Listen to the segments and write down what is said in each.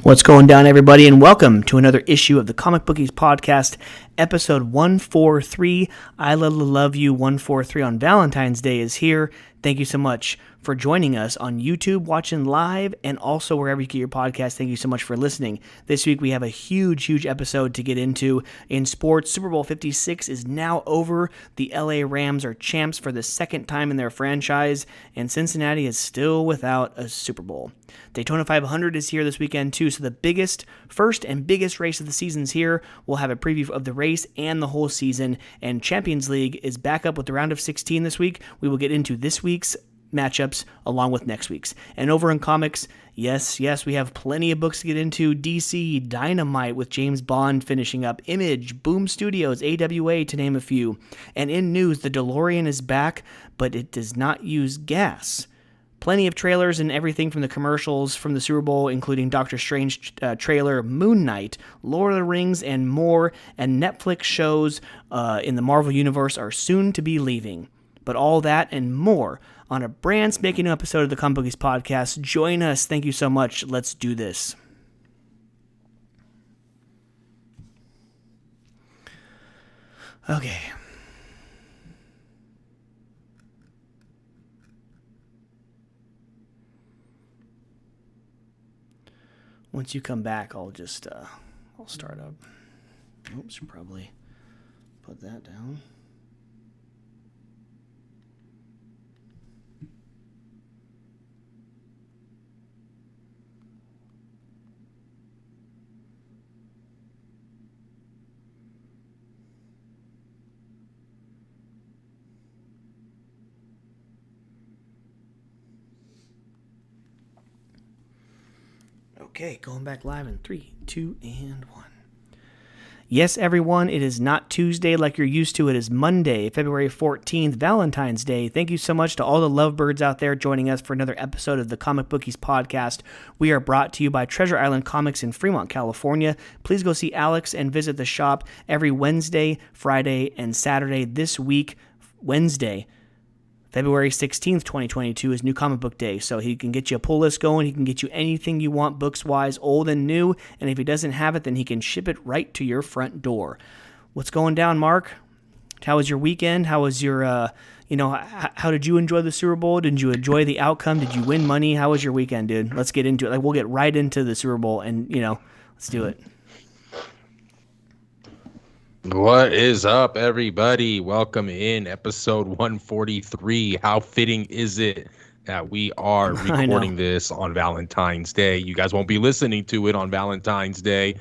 What's going down, everybody, and welcome to another issue of the Comic Bookies podcast, episode 143. I love you. 143 on Valentine's Day is here. Thank you so much for joining us on YouTube, watching live, and also wherever you get your podcast. Thank you so much for listening. This week we have a huge episode to get into. In sports, Super Bowl 56 is now over. The LA Rams are champs for the second time in their franchise, and Cincinnati is still without a Super Bowl. Daytona 500 is here this weekend too, so the first and biggest race of the season's here. We'll have a preview of the race and the whole season, and Champions League is back up with the round of 16 this week. We will get into this week's matchups along with next week's. And over in comics, yes, we have plenty of books to get into. DC, Dynamite with James Bond finishing up, Image, Boom Studios, AWA to name a few. And in news, the DeLorean is back, but it does not use gas. Plenty of trailers and everything from the commercials from the Super Bowl, including Doctor Strange trailer, Moon Knight, Lord of the Rings, and more. And Netflix shows in the Marvel Universe are soon to be leaving. But all that and more on a brand spanking new episode of the Comic Bookies podcast. Join us. Thank you so much. Let's do this. Okay. Once you come back, I'll start up. Oops, probably put that down. Okay, going back live in 3, 2, and 1. Yes, everyone, it is not Tuesday like you're used to. It is Monday, February 14th, Valentine's Day. Thank you so much to all the lovebirds out there joining us for another episode of the Comic Bookies podcast. We are brought to you by Treasure Island Comics in Fremont, California. Please go see Alex and visit the shop every Wednesday, Friday, and Saturday. This week, Wednesday, February 16th, 2022 is New Comic Book Day, so he can get you a pull list going. He can get you anything you want books-wise, old and new, and if he doesn't have it, then he can ship it right to your front door. What's going down, Mark? How was your weekend? How was your, how did you enjoy the Super Bowl? Did you enjoy the outcome? Did you win money? How was your weekend, dude? Let's get into it. We'll get right into the Super Bowl, and, let's do it. What is up, everybody? Welcome in episode 143. How fitting is it that we are recording this on Valentine's Day? You guys won't be listening to it on Valentine's Day,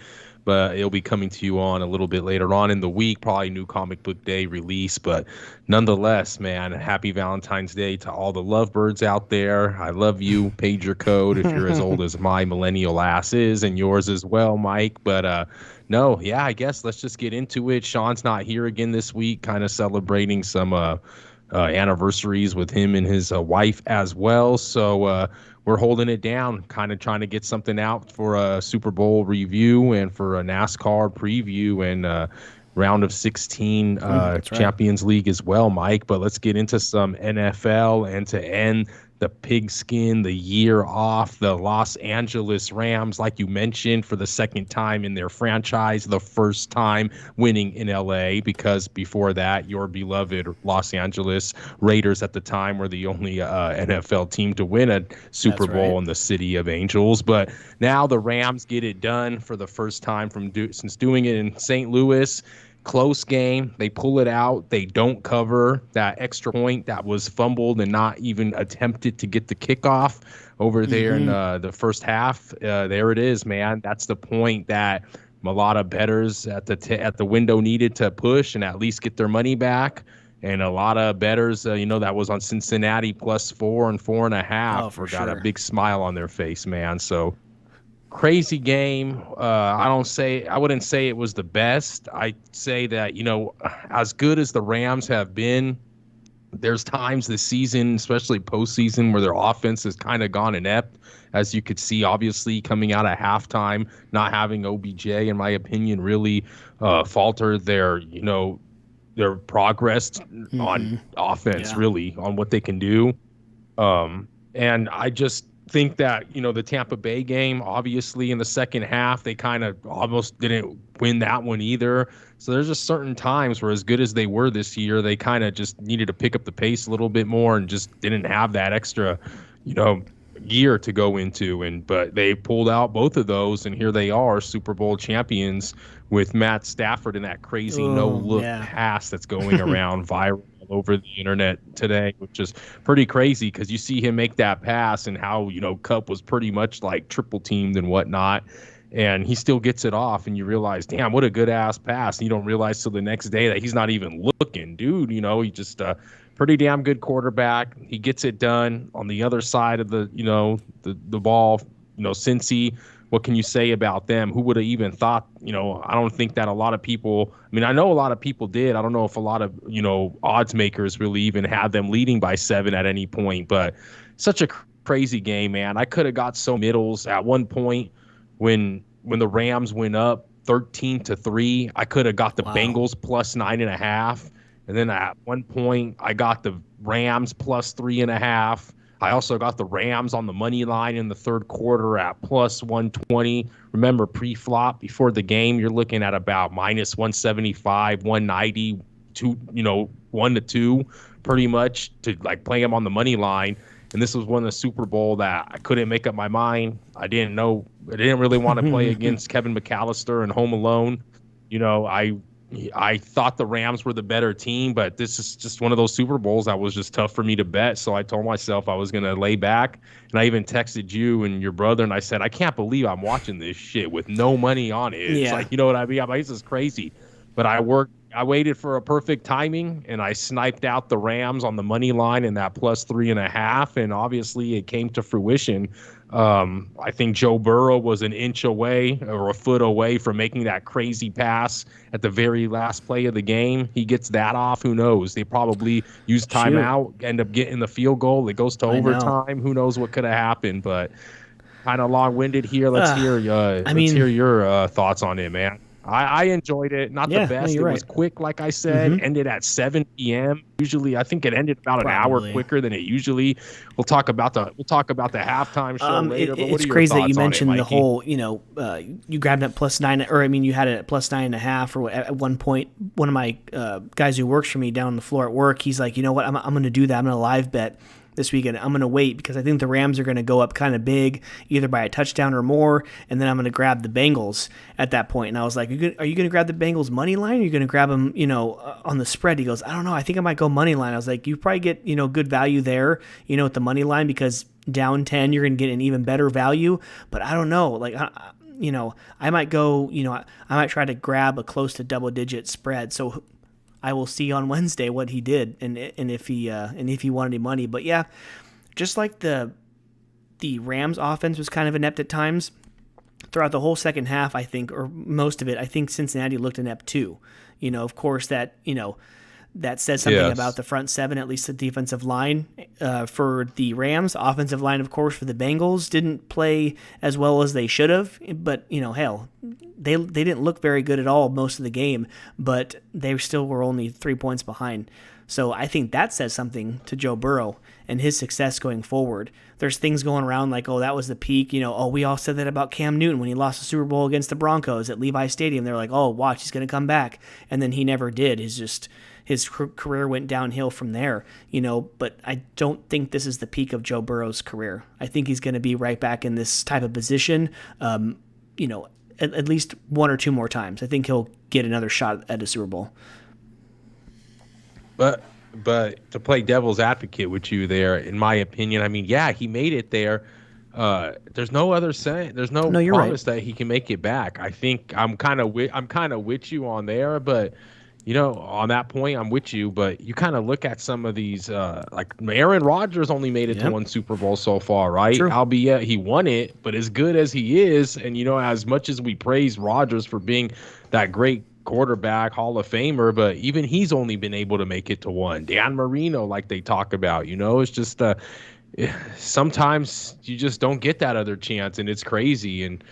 but it'll be coming to you on a little bit later on in the week, probably New Comic Book Day release. But nonetheless, man, happy Valentine's Day to all the lovebirds out there. I love you. Pager code if you're as old as my millennial ass is, and yours as well, Mike. But no, yeah, I guess let's just get into it. Sean's not here again this week, kind of celebrating some anniversaries with him and his wife as well. So we're holding it down, kind of trying to get something out for a Super Bowl review and for a NASCAR preview and round of 16 Champions League as well, Mike. But let's get into some NFL and to end the pigskin, the year off, the Los Angeles Rams, like you mentioned, for the second time in their franchise, the first time winning in LA, because before that, your beloved Los Angeles Raiders at the time were the only NFL team to win a Super Bowl in the City of Angels. But now the Rams get it done for the first time since doing it in St. Louis. Close game. They pull it out. They don't cover that extra point that was fumbled and not even attempted to get the kickoff over there in the first half. There it is, man. That's the point that a lot of bettors at the window needed to push and at least get their money back. And a lot of bettors, that was on Cincinnati +4 and 4.5. Got a big smile on their face, man. So crazy game. I wouldn't say it was the best. I'd say that, as good as the Rams have been, there's times this season, especially postseason, where their offense has kind of gone inept, as you could see, obviously, coming out of halftime, not having OBJ, in my opinion, really faltered their progress on offense, really, on what they can do. And I just think that, the Tampa Bay game, obviously in the second half, they kind of almost didn't win that one either. So there's just certain times where, as good as they were this year, they kind of just needed to pick up the pace a little bit more and just didn't have that extra, year to go into. But they pulled out both of those, and here they are, Super Bowl champions, with Matt Stafford and that crazy no-look pass that's going around viral all over the internet today, which is pretty crazy because you see him make that pass and how, Kupp was pretty much like triple teamed and whatnot. And he still gets it off, and you realize, damn, what a good ass pass. And you don't realize till the next day that he's not even looking, dude. He just pretty damn good quarterback. He gets it done on the other side of the ball. Cincy, what can you say about them? Who would have even thought? I don't think that a lot of people. I mean, I know a lot of people did. I don't know if a lot of odds makers really even had them leading by 7 at any point. But such a crazy game, man. I could have got so middles at one point. When the Rams went up 13-3, I could have got the Bengals plus 9.5. And then at one point, I got the Rams plus 3.5. I also got the Rams on the money line in the third quarter at plus 120. Remember, pre-flop before the game, you're looking at about minus 175, 190, 1-2, pretty much to like play them on the money line. And this was one of the Super Bowl that I couldn't make up my mind. I didn't really want to play against Kevin McAllister and Home Alone. I thought the Rams were the better team, but this is just one of those Super Bowls that was just tough for me to bet. So I told myself I was going to lay back. And I even texted you and your brother, and I said, I can't believe I'm watching this shit with no money on it. It's like, you know what I mean? I'm like, this is crazy. But I waited for a perfect timing, and I sniped out the Rams on the money line in that plus 3.5, and obviously it came to fruition. I think Joe Burrow was an inch away or a foot away from making that crazy pass at the very last play of the game. He gets that off. Who knows? They probably use timeout, end up getting the field goal. It goes to overtime. Who knows what could have happened? But kind of long-winded here. Let's hear your thoughts on it, man. I enjoyed it. Not the best. It was quick, like I said. Ended at 7 p.m. Usually, I think it ended about an hour quicker than it usually. We'll talk about the halftime show later. But it's crazy that you mentioned the whole. You grabbed it at plus 9, or you had it at plus 9.5. Or at one point, one of my guys who works for me down on the floor at work, he's like, you know what? I'm going to do that. I'm going to live bet this weekend. I'm going to wait because I think the Rams are going to go up kind of big, either by a touchdown or more, and then I'm going to grab the Bengals at that point. And I was like, are you going to grab the Bengals money line? Or are you going to grab them, on the spread? He goes, I don't know. I think I might go money line. I was like, you probably get, good value there, at the money line, because down 10, you're going to get an even better value. But I don't know. Like, I might go, I might try to grab a close to double-digit spread. So I will see on Wednesday what he did and if he won any money. But yeah, just like the Rams offense was kind of inept at times throughout the whole second half, I think, or most of it, I think Cincinnati looked inept too. Of course that that says something about the front seven, at least the defensive line for the Rams. Offensive line, of course, for the Bengals didn't play as well as they should have. But, hell, they didn't look very good at all most of the game, but they still were only 3 points behind. So I think that says something to Joe Burrow and his success going forward. There's things going around like, oh, that was the peak. We all said that about Cam Newton when he lost the Super Bowl against the Broncos at Levi Stadium. They're like, oh, watch, he's going to come back. And then he never did. His career went downhill from there, but I don't think this is the peak of Joe Burrow's career. I think he's going to be right back in this type of position, at least one or two more times. I think he'll get another shot at a Super Bowl. But to play devil's advocate with you there, in my opinion, I mean, yeah, he made it there. There's no other saying. There's no promise that he can make it back. I think I'm kind of with you on there, but on that point, I'm with you. But you kind of look at some of these, like Aaron Rodgers only made it to one Super Bowl so far, right? True. Albeit he won it, but as good as he is, and as much as we praise Rodgers for being that great quarterback, Hall of Famer, but even he's only been able to make it to one. Dan Marino, like they talk about, it's just sometimes you just don't get that other chance, and it's crazy. And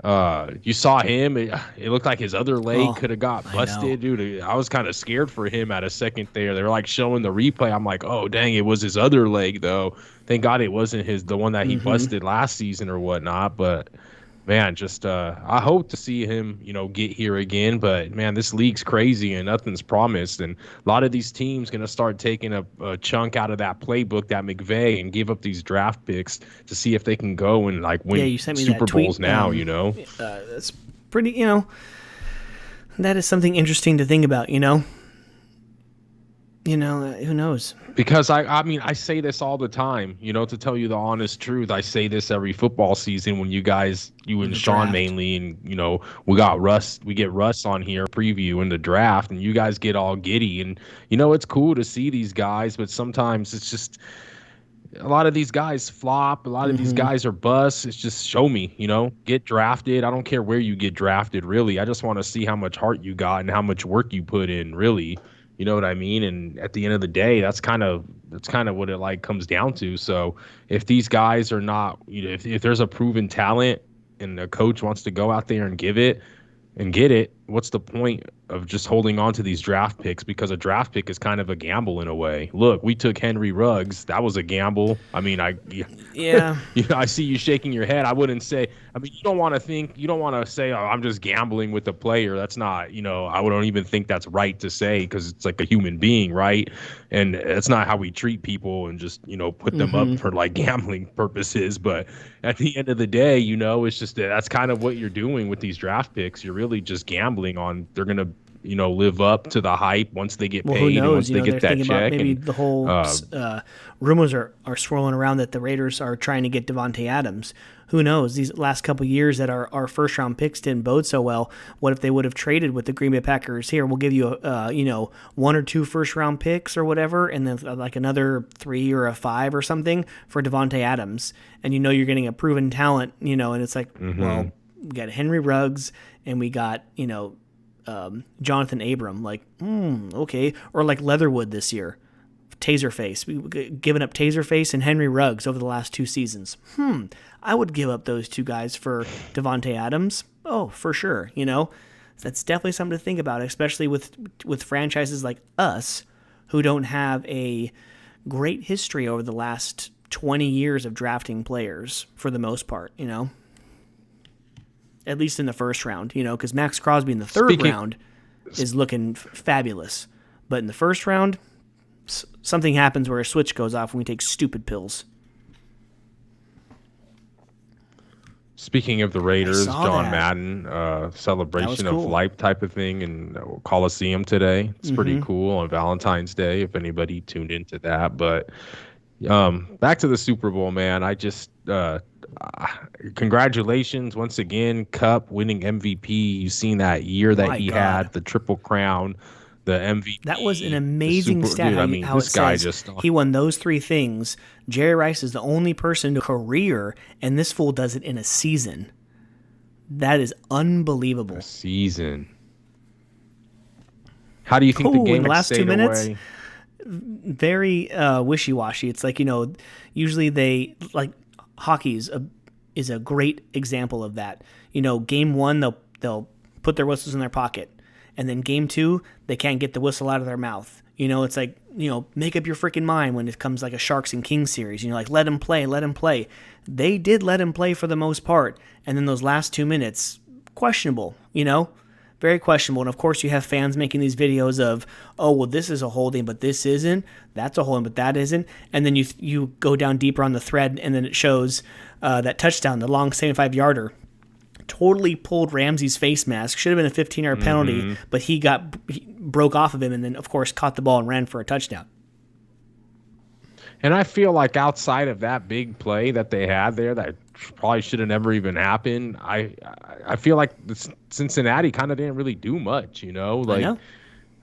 You saw him. It looked like his other leg Oh, could have got I know. busted, dude. I was kind of scared for him at a second there. They were like showing the replay. I'm like, oh dang, it was his other leg though. Thank God it wasn't the one that he Mm-hmm. busted last season or whatnot. But man, just I hope to see him, get here again. But man, this league's crazy and nothing's promised. And a lot of these teams gonna start taking a chunk out of that playbook that McVay and give up these draft picks to see if they can go and like Yeah, win you sent me that Super Bowls tweet. now. You know. That's pretty. That is something interesting to think about. Who knows? Because I mean, I say this all the time, to tell you the honest truth. I say this every football season when you and The Sean draft. mainly, and we get Russ on here preview in the draft, and you guys get all giddy. And it's cool to see these guys, but sometimes it's just a lot of these guys flop. A lot of these Mm-hmm. guys are busts. It's just show me, get drafted. I don't care where you get drafted, really. I just want to see how much heart you got and how much work you put in, really. You know what I mean? And at the end of the day, that's kind of what it like comes down to. So if these guys are not, if there's a proven talent and the coach wants to go out there and give it and get it, what's the point of just holding on to these draft picks? Because a draft pick is kind of a gamble in a way. Look, we took Henry Ruggs. That was a gamble. I mean, Yeah. I see you shaking your head. I wouldn't say, I mean, you don't want to say, oh, I'm just gambling with the player. That's not, I don't even think that's right to say because it's like a human being, right? And that's not how we treat people and just, put them up Mm-hmm. for like gambling purposes. But at the end of the day, it's just that's kind of what you're doing with these draft picks. You're really just gambling on they're going to, live up to the hype once they get Well, who paid and knows? once they They're get that thinking about check. maybe And the whole rumors are swirling around that the Raiders are trying to get Devontae Adams. Who knows? These last couple years that our first round picks didn't bode so well. What if they would have traded with the Green Bay Packers? Here, we'll give you one or two first round picks or whatever, and then like another 3 or a 5 or something for Devontae Adams, and you're getting a proven talent. And it's like, well, we got Henry Ruggs and we got Jonathan Abram, like, okay, or like Leatherwood this year, Taserface. We've given up Taserface and Henry Ruggs over the last 2 seasons. I would give up those 2 guys for Devontae Adams. Oh, for sure. That's definitely something to think about, especially with franchises like us who don't have a great history over the last 20 years of drafting players for the most part. At least in the first round, because Max Crosby in the third speaking, round is looking fabulous. But in the first round, something happens where a switch goes off when we take stupid pills. Speaking of the Raiders, saw John that. Madden, celebration of cool. life type of thing in Coliseum today. It's pretty cool on Valentine's Day, if anybody tuned into that. But back to the Super Bowl, man. I just congratulations once again, Cup winning MVP. You've seen that year that My he God. had, the Triple Crown, the MVP. That was an the amazing Super, stat. dude, I mean, How this it guy says just he won those 3 things. Jerry Rice is the only person to career, and this fool does it in a season. That is unbelievable. season. How do you think the Oh, in game the had last 2 stayed minutes? away? Very wishy-washy. It's like, usually they like hockey is a great example of that. Game 1 they'll put their whistles in their pocket, and then game 2 they can't get the whistle out of their mouth. It's like, make up your freaking mind when it comes like a Sharks and Kings series. Like, let him play, let him play. They did let him play for the most part, and then those last 2 minutes, questionable. Very questionable. And of course, you have fans making these videos of, oh, well, this is a holding, but this isn't. That's a holding, but that isn't. And then you go down deeper on the thread, and then it shows that touchdown, the long 75-yarder. Totally pulled Ramsey's face mask. Should have been a 15-yard penalty, but he broke off of him, and then, of course, caught the ball and ran for a touchdown. And I feel like outside of that big play that they had there, that probably should have never even happened. I feel like Cincinnati kind of didn't really do much, Like, I know.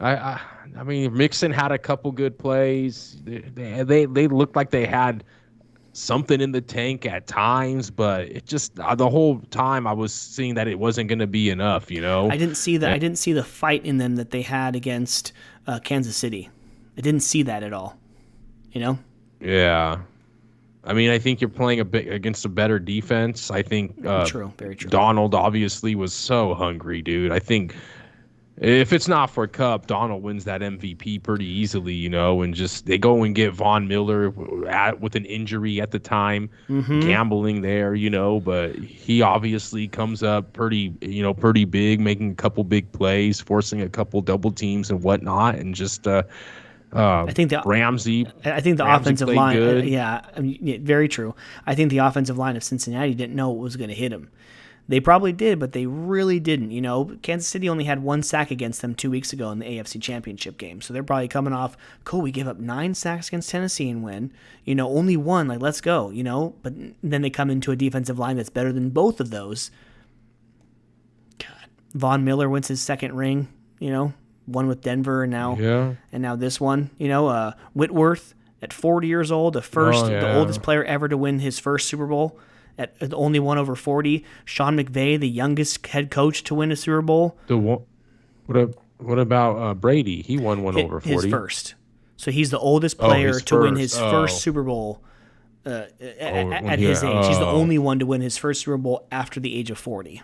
I mean, Mixon had a couple good plays. They looked like they had something in the tank at times, but it just the whole time I was seeing that it wasn't going to be enough, I didn't see that. I didn't see the fight in them that they had against Kansas City. I didn't see that at all. Yeah. I mean, I think you're playing a bit against a better defense. I think True, very true. Donald obviously was so hungry, dude. I think if it's not for Cup, Donald wins that MVP pretty easily, and just they go and get Von Miller with an injury at the time, gambling there, but he obviously comes up pretty big, making a couple big plays, forcing a couple double teams and whatnot, and just I think the Ramsey offensive played line, good. very true. I think the offensive line of Cincinnati didn't know what was going to hit him. They probably did, but they really didn't. Kansas City only had 1 sack against them 2 weeks ago in the AFC Championship game. So they're probably coming off, cool, we give up 9 sacks against Tennessee and win. Only 1, like, let's go, But then they come into a defensive line that's better than both of those. God. Von Miller wins his second ring, one with Denver and now this one. Whitworth at 40 years old, the oldest player ever to win his first Super Bowl. At the only one over 40. Sean McVay, the youngest head coach to win a Super Bowl. What about Brady? He won one over 40. His first. So he's the oldest player to win his first Super Bowl at his age. He's the only one to win his first Super Bowl after the age of 40.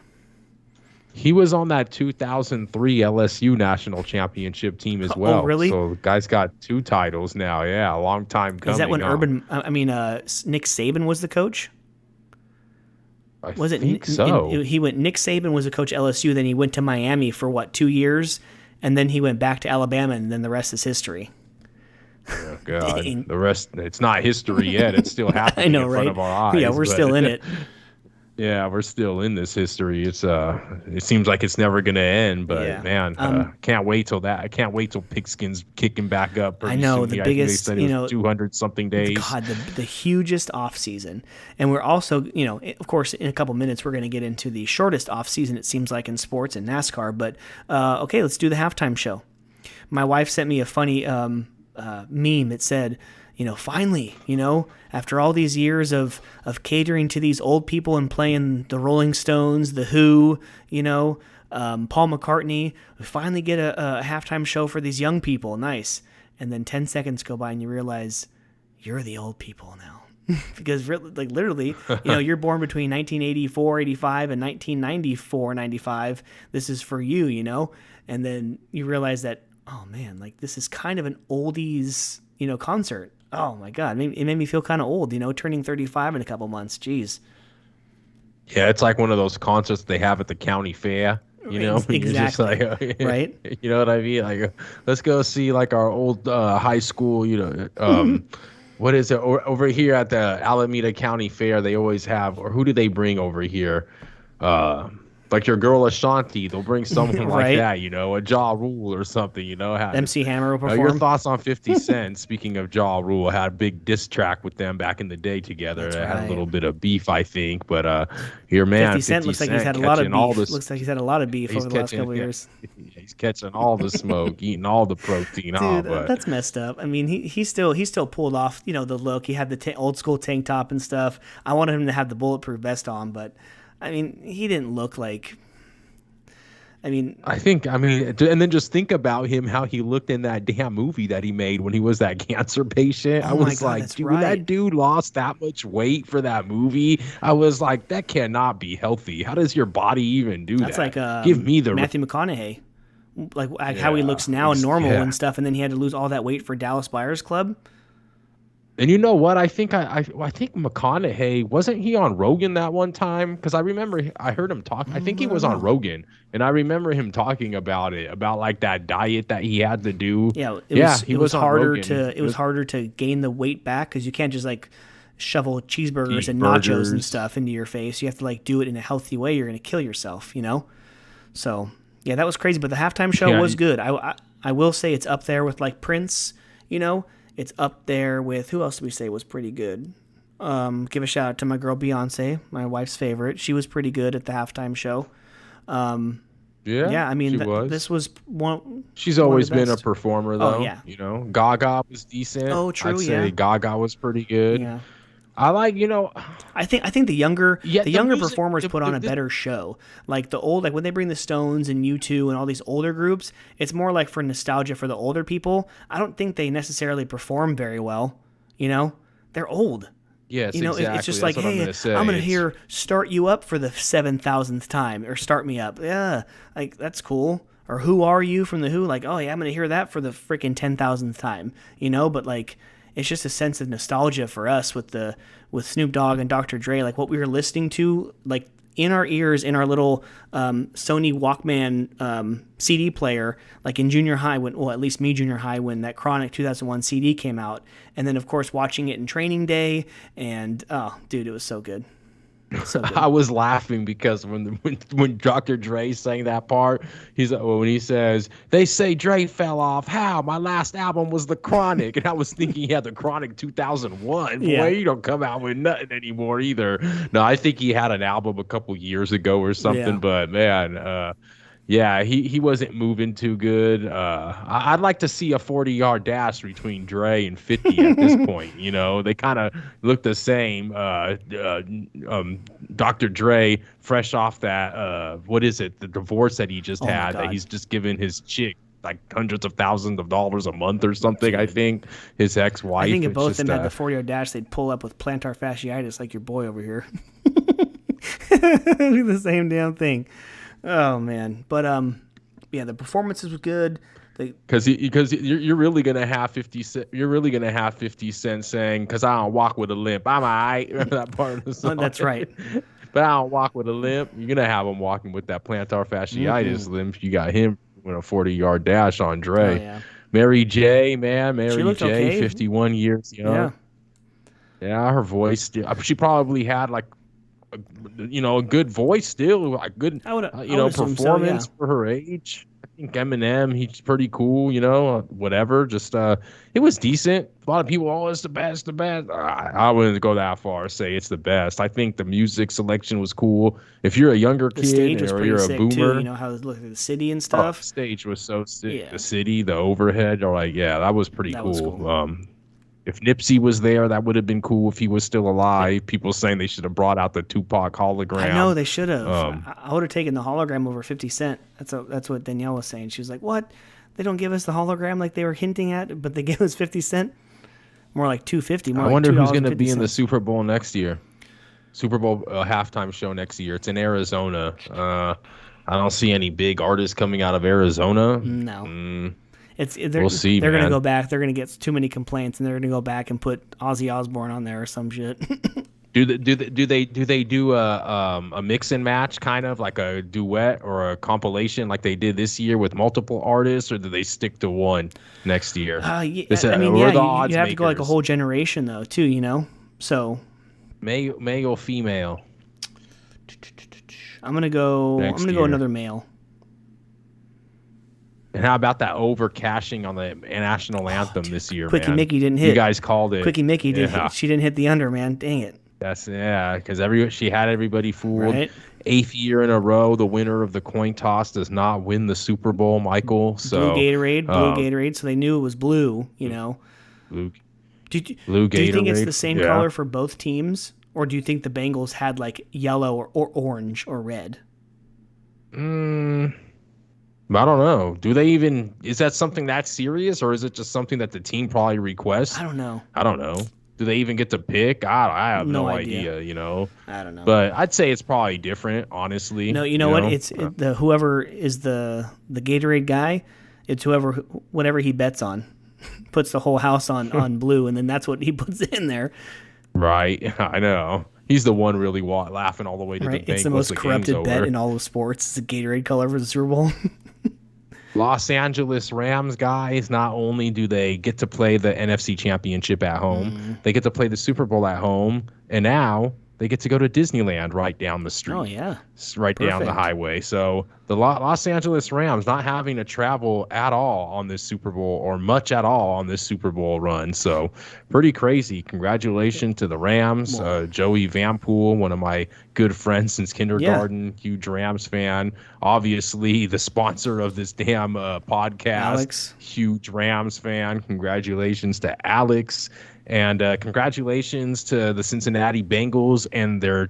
He was on that 2003 LSU national championship team as well. Oh, really? So the guy's got 2 titles now. Yeah, a long time coming. Is that when Nick Saban was the coach? I think so. Nick Saban was a coach at LSU, then he went to Miami for 2 years, and then he went back to Alabama, and then the rest is history. Oh, God. The rest, it's not history yet. It's still happening in front of our eyes. Yeah, we're still in it. Yeah, we're still in this history. It's it seems like it's never going to end, but man, can't wait till that. I can't wait till Pigskin's kicking back up. I know, the biggest, 200 something days. God, the hugest off season, and we're also, of course, in a couple minutes we're going to get into the shortest off season it seems like in sports and NASCAR. But okay, let's do the halftime show. My wife sent me a funny meme. It said, finally, after all these years of catering to these old people and playing the Rolling Stones, the Who, Paul McCartney, we finally get a halftime show for these young people. Nice. And then 10 seconds go by and you realize you're the old people now. Because literally, you're born between 1984, 85 and 1994, 95. This is for you, and then you realize that, oh man, this is kind of an oldies, concert. Oh my God, it made me feel kind of old, turning 35 in a couple months. Jeez. Yeah, it's like one of those concerts they have at the county fair. Exactly. You're just like, right? You know what I mean? Like, let's go see our old high school. What is it over here at the Alameda County Fair? They always have, or who do they bring over here? Like your girl Ashanti, they'll bring someone like that, a Ja Rule or something, MC Hammer will perform. Your thoughts on 50 Cent? Speaking of Ja Rule, had a big diss track with them back in the day together. They had a little bit of beef, I think, but your man 50 Cent looks like he's had a lot of beef. Looks like he's had a lot of beef over the last couple of years. He's catching all the smoke, eating all the protein. Dude, that's messed up. I mean, he still pulled off, the look. He had the old school tank top and stuff. I wanted him to have the bulletproof vest on, but I mean, he didn't look like. And then just think about him, how he looked in that damn movie that he made when he was that cancer patient. Oh I was like, dude, that dude lost that much weight for that movie. I was like, that cannot be healthy. How does your body even do that? That's like give me the Matthew McConaughey, how he looks now normal and stuff, and then he had to lose all that weight for Dallas Buyers Club. And you know what? I think McConaughey, wasn't he on Rogan that one time? Because I remember I heard him talk. I think he was on Rogan, and I remember him talking about it, about that diet that he had to do. Yeah, it was harder to gain the weight back because you can't just shovel cheeseburgers and nachos and stuff into your face. You have to do it in a healthy way. You're gonna kill yourself, So yeah, that was crazy. But the halftime show was good. I will say it's up there with Prince, It's up there with, who else do we say was pretty good? Give a shout out to my girl Beyonce, my wife's favorite. She was pretty good at the halftime show. This was one. She's always been a performer, though. Oh, yeah. Gaga was decent. Oh, true. I'd say Gaga was pretty good. Yeah. I like, I think the younger performers put on a better show. Like the old, when they bring the Stones and U2 and all these older groups, it's more for nostalgia for the older people. I don't think they necessarily perform very well. They're old. Yes, It's exactly. just That's like, what I'm hey, gonna I'm say. gonna hear start you up for the 7,000th time, or start me up. Yeah, like that's cool. Or who are you from the Who? Like, oh yeah, I'm gonna hear that for the freaking 10,000th time. But like, it's just a sense of nostalgia for us with Snoop Dogg and Dr. Dre, like what we were listening to, like in our ears in our little Sony Walkman CD player, like in junior high at least me junior high when that Chronic 2001 CD came out, and then of course watching it in Training Day, and oh, dude, it was so good. So good. I was laughing because when Dr. Dre sang that part, when he says they say Dre fell off. How? My last album was The Chronic, and I was thinking he had The Chronic 2001. Boy, Yeah. you don't come out with nothing anymore either. No, I think he had an album a couple years ago or something. Yeah. But man, yeah, he wasn't moving too good. I'd like to see a 40-yard dash between Dre and 50 at this point. They kind of look the same. Dr. Dre, fresh off that, what is it? The divorce that he just Oh my had, that God. he's just given his chick like hundreds of thousands of dollars a month or something. I think his ex-wife. I think if It's both of just, them had the 40-yard dash, they'd pull up with plantar fasciitis like your boy over here. Do the same damn thing. Oh man, but yeah, the performances were good. Because you're really gonna have 50 Cent. You're really gonna have 50 Cent saying, "Cause I don't walk with a limp." I'm alright. Remember that part of the song? That's right. But I don't walk with a limp. You're gonna have him walking with that plantar fasciitis limp. You got him with a 40-yard dash on Dre. Oh yeah, Mary J, man, she Mary looked J, okay. 51 years young. Yeah, her voice still. She probably had like a good voice still, a good I would assume so, yeah. performance for her age. I think Eminem, he's pretty cool, whatever. Just it was decent. A lot of people, oh, it's the best, the best. I wouldn't go that far, say it's the best. I think the music selection was cool. If you're a younger The kid stage was or pretty you're a sick boomer, too. You know how it looked at the city and the stuff. stage was so sick. Yeah. The city, the overhead, or like, yeah, that was pretty That cool. was cool. If Nipsey was there, that would have been cool if he was still alive. People saying they should have brought out the Tupac hologram. I know they should have. I would have taken the hologram over 50 Cent. That's what Danielle was saying. She was like, "What? They don't give us the hologram like they were hinting at, but they give us 50 Cent." More like 250. I wonder who's going to be in the Super Bowl next year. Super Bowl halftime show next year. It's in Arizona. I don't see any big artists coming out of Arizona. No. We'll see. They're gonna go back. They're gonna get too many complaints, and they're gonna go back and put Ozzy Osbourne on there or some shit. Do they do a mix and match, kind of like a duet or a compilation like they did this year with multiple artists, or do they stick to one next year? Yeah, you you have to go like a whole generation though, too. So male or female? I'm gonna go another male. And how about that over cashing on the national anthem this year, Quickie man? Mickey didn't hit. You guys called it. Quickie Mickey didn't hit. She didn't hit the under, man. Dang it. Because she had everybody fooled. Right. 8th year in a row, the winner of the coin toss does not win the Super Bowl, Michael. So blue Gatorade. So they knew it was blue. Blue Gatorade. Do you think it's the same color for both teams, or do you think the Bengals had like yellow or orange or red? I don't know. Is that something that serious, or is it just something that the team probably requests? I don't know. Do they even get to pick? I have no idea. I don't know. But I'd say it's probably different, honestly. No, you know what? It's whoever is the Gatorade guy. It's whatever he bets on, puts the whole house on blue, and then that's what he puts in there. Right. I know. He's the one really laughing all the way to the bank. It's the most corrupted bet in all of sports. It's the Gatorade color for the Super Bowl. Los Angeles Rams guys, not only do they get to play the NFC Championship at home, they get to play the Super Bowl at home, and now they get to go to Disneyland right down the street. Oh, yeah. Right down the highway. So the Los Angeles Rams not having to travel at all on this Super Bowl, or much at all on this Super Bowl run. So pretty crazy. Congratulations to the Rams. Joey Vanpool, one of my good friends since kindergarten, huge Rams fan. Obviously the sponsor of this damn podcast, Alex. Huge Rams fan. Congratulations to Alex. And congratulations to the Cincinnati Bengals and their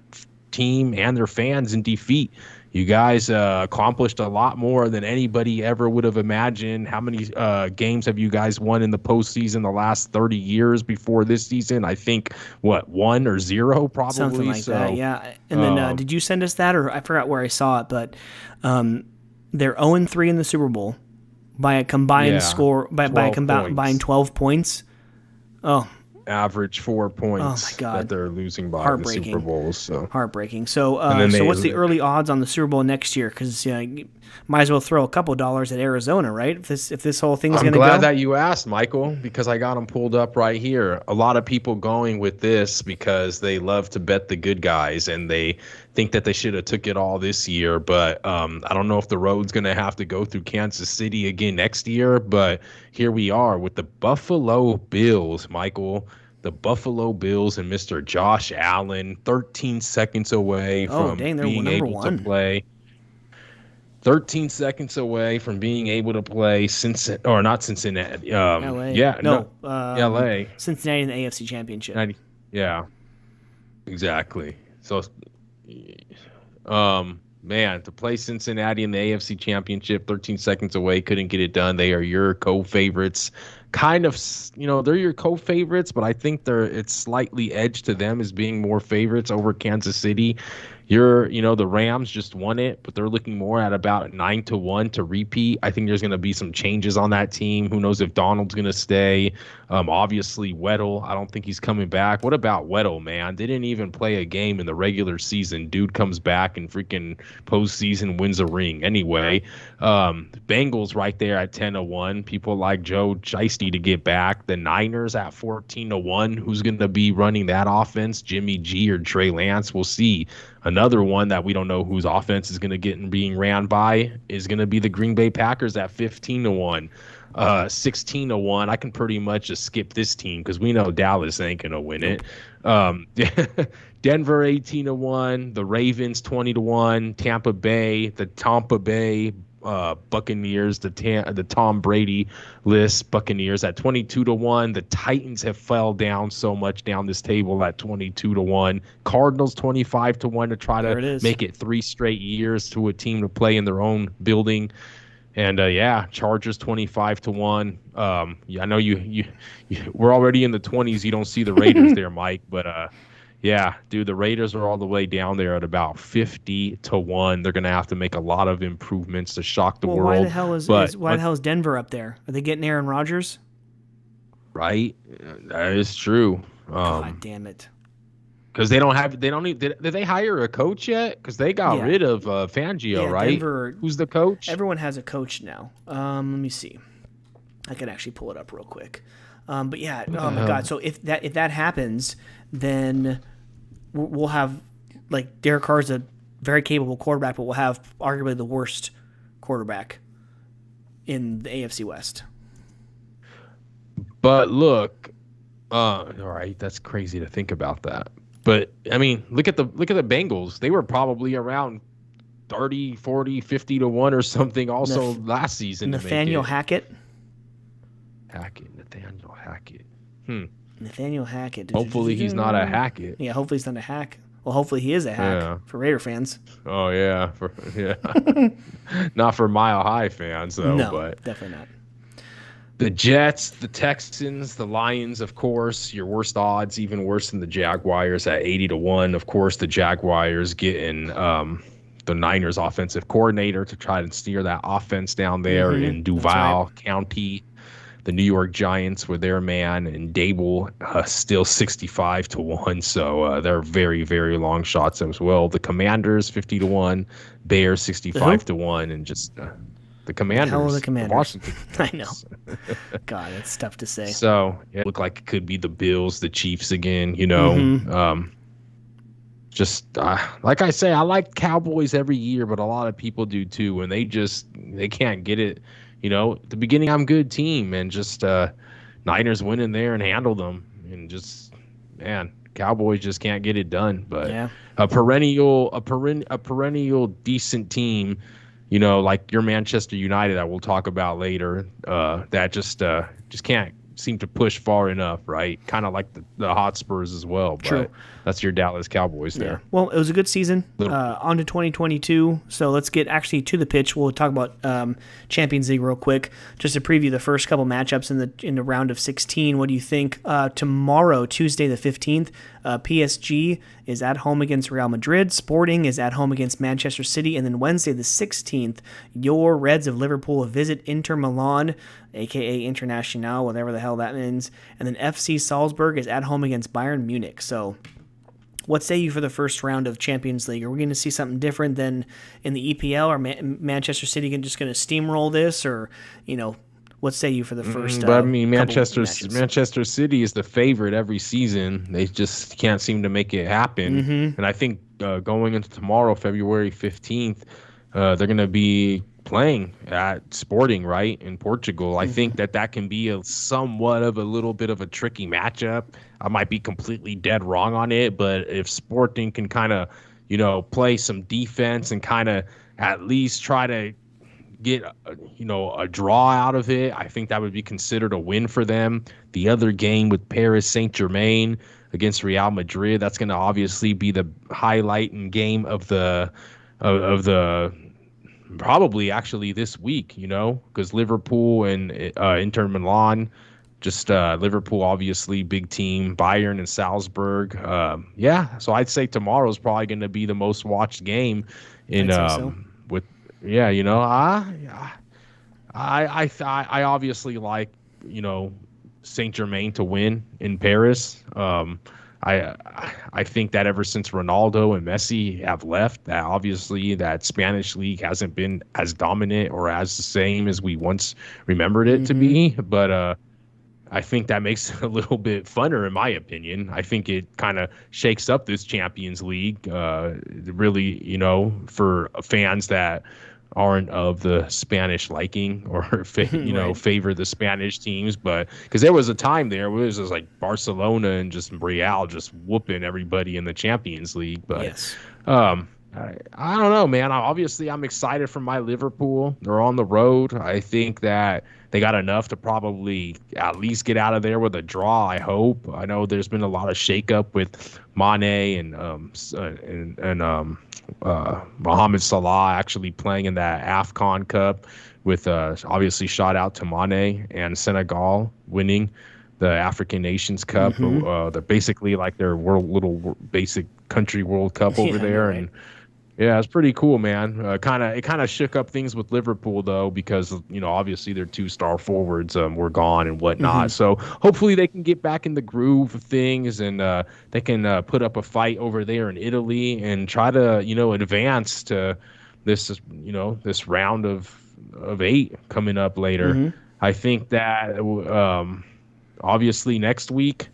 team and their fans in defeat. You guys accomplished a lot more than anybody ever would have imagined. How many games have you guys won in the postseason the last 30 years before this season? I think, 1 or 0 probably? Something like that, yeah. And then did you send us that, or I forgot where I saw it, but they're 0-3 in the Super Bowl by a combined score, by a combined 12 points. Oh, average 4 points. Oh my God. That they're losing by in the Super Bowls. So heartbreaking. So, so what's the early odds on the Super Bowl next year? Because you might as well throw a couple dollars at Arizona, right? If this whole thing's going to go. I'm glad that you asked, Michael, because I got them pulled up right here. A lot of people going with this because they love to bet the good guys and they think that they should have took it all this year. But I don't know if the road's going to have to go through Kansas City again next year. But here we are with the Buffalo Bills, Michael. The Buffalo Bills and Mr. Josh Allen, 13 seconds away from being able to play. 13 seconds away from being able to play not Cincinnati. LA. Yeah, LA. Cincinnati in the AFC Championship. Yeah, exactly. So, man, to play Cincinnati in the AFC Championship, 13 seconds away, couldn't get it done. They are your co-favorites. Kind of, they're your co-favorites, but I think it's slightly edged to them as being more favorites over Kansas City. The Rams just won it, but they're looking more at about 9-1 to repeat. I think there's going to be some changes on that team. Who knows if Donald's going to stay? Obviously, Weddle, I don't think he's coming back. What about Weddle, man? Didn't even play a game in the regular season. Dude comes back and freaking postseason wins a ring. Anyway, Bengals right there at 10-1. People like Joe Shiesty to get back. The Niners at 14-1. Who's going to be running that offense? Jimmy G or Trey Lance? We'll see. Another one that we don't know whose offense is going to get being ran by is going to be the Green Bay Packers at 15-1. 16-1. I can pretty much just skip this team because we know Dallas ain't going to win it. Denver 18-1. The Ravens 20-1. Tampa Bay Buccaneers, the Tom Brady list Buccaneers at 22-1. The Titans have fell down so much down this table at 22-1. Cardinals 25-1 to try to make it 3 straight years to a team to play in their own building. And Chargers 25-1. I know you we're already in the 20s. You don't see the Raiders there, Mike, but the Raiders are all the way down there at about 50-1. They're going to have to make a lot of improvements to shock the world. Why the hell is Denver up there? Are they getting Aaron Rodgers? Right, that is true. God damn it. Because did they hire a coach yet? Because they got rid of Fangio, right? Denver, who's the coach? Everyone has a coach now. Let me see. I can actually pull it up real quick. But yeah, oh my God. So if that happens, then we'll have, like, Derek Carr's a very capable quarterback, but we'll have arguably the worst quarterback in the AFC West. But look, all right, that's crazy to think about that. But I mean, look at the Bengals. They were probably around 30, 40, 50-1 or something also last season. Nathaniel Hackett. Nathaniel Hackett. Nathaniel Hackett. Hopefully he's not a Hackett. Yeah, hopefully he's not a hack. Well, hopefully he is a hack for Raider fans. Oh yeah, not for Mile High fans though. No, but definitely not. The Jets, the Texans, the Lions, of course, your worst odds, even worse than the Jaguars at 80-1. Of course, the Jaguars getting the Niners offensive coordinator to try to steer that offense down there in Duval County. The New York Giants with their man, and Dable still 65-1. So they're very, very long shots as well. The Commanders 50-1, Bears 65-1, and just the Commanders. Hell of the Commanders. The Washington I know. God, that's tough to say. So it looked like it could be the Bills, the Chiefs again. Just like I say, I like Cowboys every year, but a lot of people do too, and they can't get it. At the beginning, I'm good team, and just Niners went in there and handled them, and just, man, Cowboys just can't get it done. But a perennial decent team, like your Manchester United that we'll talk about later, that just can't seem to push far enough, right? Kind of like the Hotspurs as well. True. But that's your Dallas Cowboys there. Well, it was a good season. On to 2022. So let's get actually to the pitch. We'll talk about Champions League real quick, just to preview the first couple matchups in the round of 16. What do you think? Tomorrow, Tuesday the 15th, PSG is at home against Real Madrid. Sporting is at home against Manchester City. And then Wednesday the 16th, your Reds of Liverpool visit Inter Milan, a.k.a. Internacional, whatever the hell that means. And then FC Salzburg is at home against Bayern Munich. So what say you for the first round of Champions League? Are we going to see something different than in the EPL? Or Manchester City just going to steamroll this? Or, what say you for the first? But I mean, Manchester City is the favorite every season. They just can't seem to make it happen. Mm-hmm. And I think going into tomorrow, February 15th, they're going to be playing at Sporting, right, in Portugal. I think that can be a little bit of a tricky matchup. I might be completely dead wrong on it, but if Sporting can kind of, play some defense and kind of at least try to get, a draw out of it, I think that would be considered a win for them. The other game with Paris Saint-Germain against Real Madrid, that's going to obviously be the highlight and game of the probably actually this week, because Liverpool and Inter Milan, just Liverpool, obviously big team, Bayern and Salzburg. So I'd say tomorrow's probably going to be the most watched game in with I obviously like Saint-Germain to win in Paris. I think that ever since Ronaldo and Messi have left, that obviously that Spanish league hasn't been as dominant or as the same as we once remembered it to be. But I think that makes it a little bit funner, in my opinion. I think it kind of shakes up this Champions League, really, for fans that aren't of the Spanish liking or favor the Spanish teams, but because there was a time there where it was just like Barcelona and just Real just whooping everybody in the Champions League. But yes. I don't know, man. I'm excited for my Liverpool. They're on the road. I think that they got enough to probably at least get out of there with a draw, I hope. I know there's been a lot of shakeup with Mane and Mohamed Salah actually playing in that AFCON Cup with obviously shout out to Mane and Senegal winning the African Nations Cup. They're basically like their basic country World Cup over there. Right. And yeah, it's pretty cool, man. It kind of shook up things with Liverpool though, because obviously their 2-star forwards were gone and whatnot. So hopefully they can get back in the groove of things and they can put up a fight over there in Italy and try to advance to this this round of 8 coming up later. I think that obviously next week.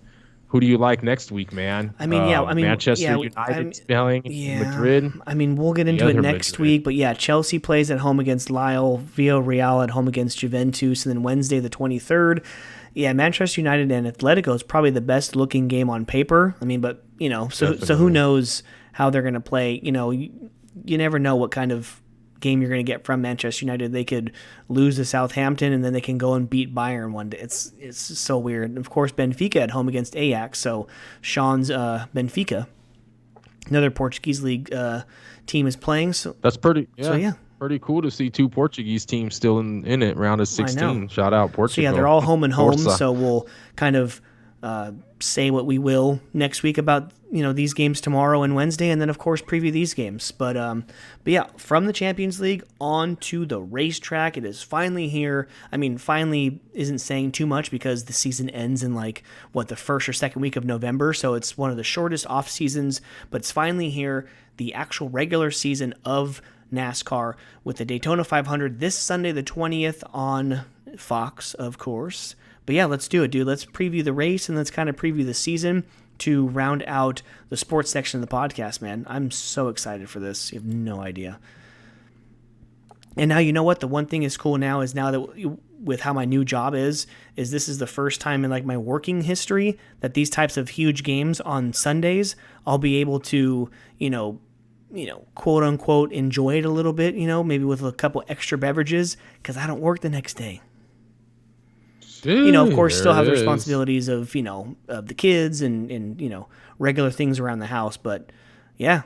Who do you like next week, man? Manchester United spelling Madrid. We'll get into it next week, but Chelsea plays at home against Lille, Villarreal at home against Juventus, and then Wednesday the 23rd. Yeah, Manchester United and Atletico is probably the best looking game on paper. But so who knows how they're going to play? You never know what kind of game you're going to get from Manchester United. They could lose to Southampton and then they can go and beat Bayern one day. It's so weird. And of course, Benfica at home against Ajax. So Sean's Benfica, another Portuguese league team, is playing. So that's pretty. Yeah. So yeah. Pretty cool to see 2 Portuguese teams still in it, round of 16. Shout out Portugal. So they're all home and home. So we'll kind of say what we will next week about these games tomorrow and Wednesday, and then of course preview these games. But yeah, from the Champions League on to the racetrack, it is finally here. Finally isn't saying too much because the season ends in the first or second week of November, so it's one of the shortest off seasons. But it's finally here, the actual regular season of NASCAR with the Daytona 500 this Sunday the 20th on Fox, of course. But yeah, let's do it, dude. Let's preview the race and let's kind of preview the season to round out the sports section of the podcast, man. I'm so excited for this. You have no idea. And now, you know what? The one thing is cool now is now that with how my new job is this is the first time in my working history that these types of huge games on Sundays, I'll be able to, quote unquote, enjoy it a little bit, maybe with a couple extra beverages because I don't work the next day. of course, There still have it the is. responsibilities of, of the kids and, regular things around the house. But yeah,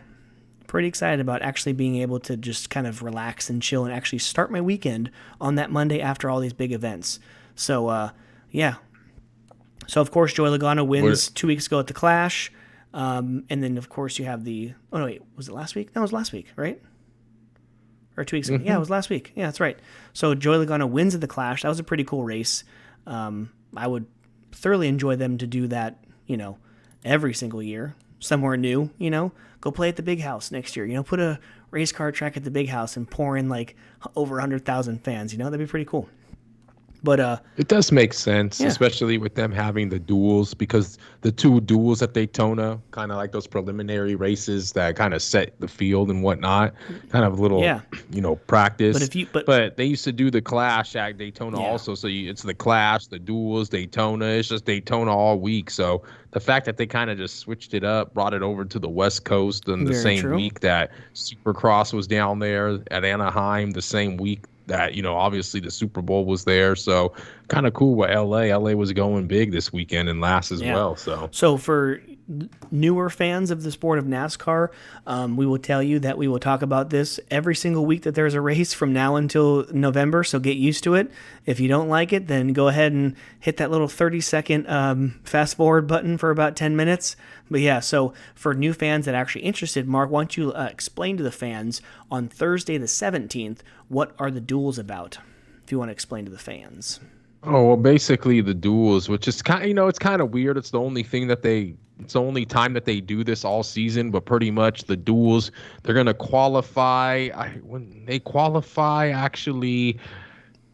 pretty excited about actually being able to just kind of relax and chill and actually start my weekend on that Monday after all these big events. So, yeah. So, of course, Joey Logano What? wins 2 weeks ago at the Clash. And then, of course, you have the. Oh, no, wait. Was it last week? That was last week, right? Or 2 weeks ago. Yeah, it Hmm. was last week. Yeah, that's right. So Joey Logano wins at the Clash. That was a pretty cool race. I would thoroughly enjoy them to do that, every single year. Somewhere new, go play at the big house next year. Put a race car track at the big house and pour in like over 100,000 fans. That'd be pretty cool. But It does make sense, yeah, especially with them having the duels, because the two duels at Daytona, kind of like those preliminary races that kind of set the field and whatnot, kind of little, yeah. But practice. if you, but But they used to do the Clash at Daytona yeah, also. So it's the Clash, the duels, Daytona. It's just Daytona all week. So the fact that they kind of just switched it up, brought it over to the West Coast in the very same true. week that Supercross was down there at Anaheim, the same week that obviously the Super Bowl was there. So kind of cool with LA was going big this weekend and last as Yeah. well. So So for newer fans of the sport of NASCAR, we will tell you that we will talk about this every single week that there's a race from now until November. So get used to it. If you don't like it, then go ahead and hit that little 30-second fast forward button for about 10 minutes. But yeah, so for new fans that are actually interested, Mark, why don't you explain to the fans on Thursday the 17th, what are the duels about? If you want to explain to the fans. oh well, basically the duels, which is kind it's kind of weird. It's the only time that they do this all season, but pretty much the duels, they're gonna qualify. When they qualify, actually,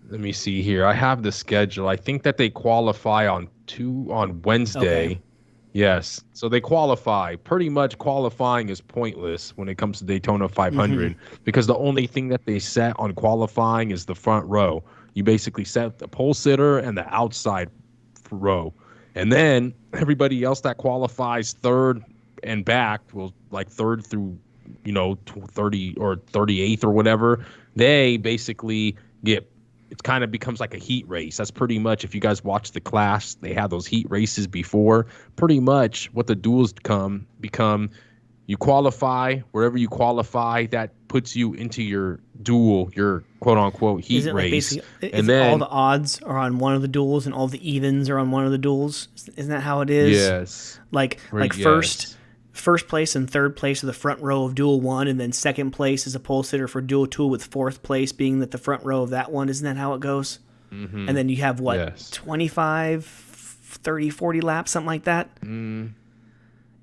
let me see here. I have the schedule. I think that they qualify on Okay. Wednesday. Yes. So they qualify. Pretty much qualifying is pointless when it comes to Daytona 500 because the only thing that they set on qualifying is the front row. You basically set the pole sitter and the outside row. And then everybody else that qualifies third and back, will like third through 30 or 38th or whatever, they basically get, it kind of becomes like a heat race. That's pretty much, if you guys watch the Clash, they had those heat races before. Pretty much what the duels become, you qualify, wherever you qualify, that puts you into your duel, your quote unquote Is heat it like race. basically? Is And it all then the odds are on one of the duels and all the evens are on one of the duels? Isn't that how it is? yes, Like yes. first place and third place are the front row of duel one, and then second place is a pole sitter for duel two, with fourth place being that the front row of that one. Isn't that how it goes? Mm-hmm. And then you have what, Yes. 25, 30, 40 laps, something like that. Mm.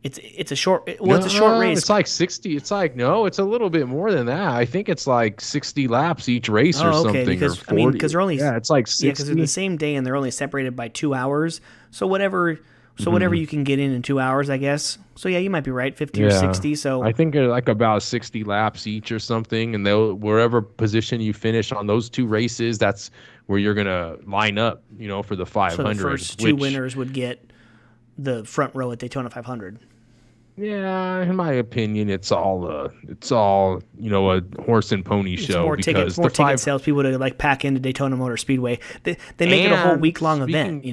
It's a short. Well, it's a short No, race. it's like 60. It's like, no, it's a little bit more than that. I think it's like 60 laps each race or Oh, okay. something, or Because I mean, 40. because they're only, Yeah, it's like yeah, because they're the 60. same day and they're only separated by 2 hours. So whatever Mhm. you can get in 2 hours, I guess. So yeah, you might be right, 50 or Yeah. 60. So I think they're like about 60 laps each or something. And they'll, wherever position you finish on those two races, that's where you're going to line up, for the the 500, first two which, winners would get the front row at Daytona 500. yeah, in my opinion, it's all a horse and pony show, It's because more the ticket five. sales. People to like pack into Daytona Motor Speedway. They make it a whole And week long event.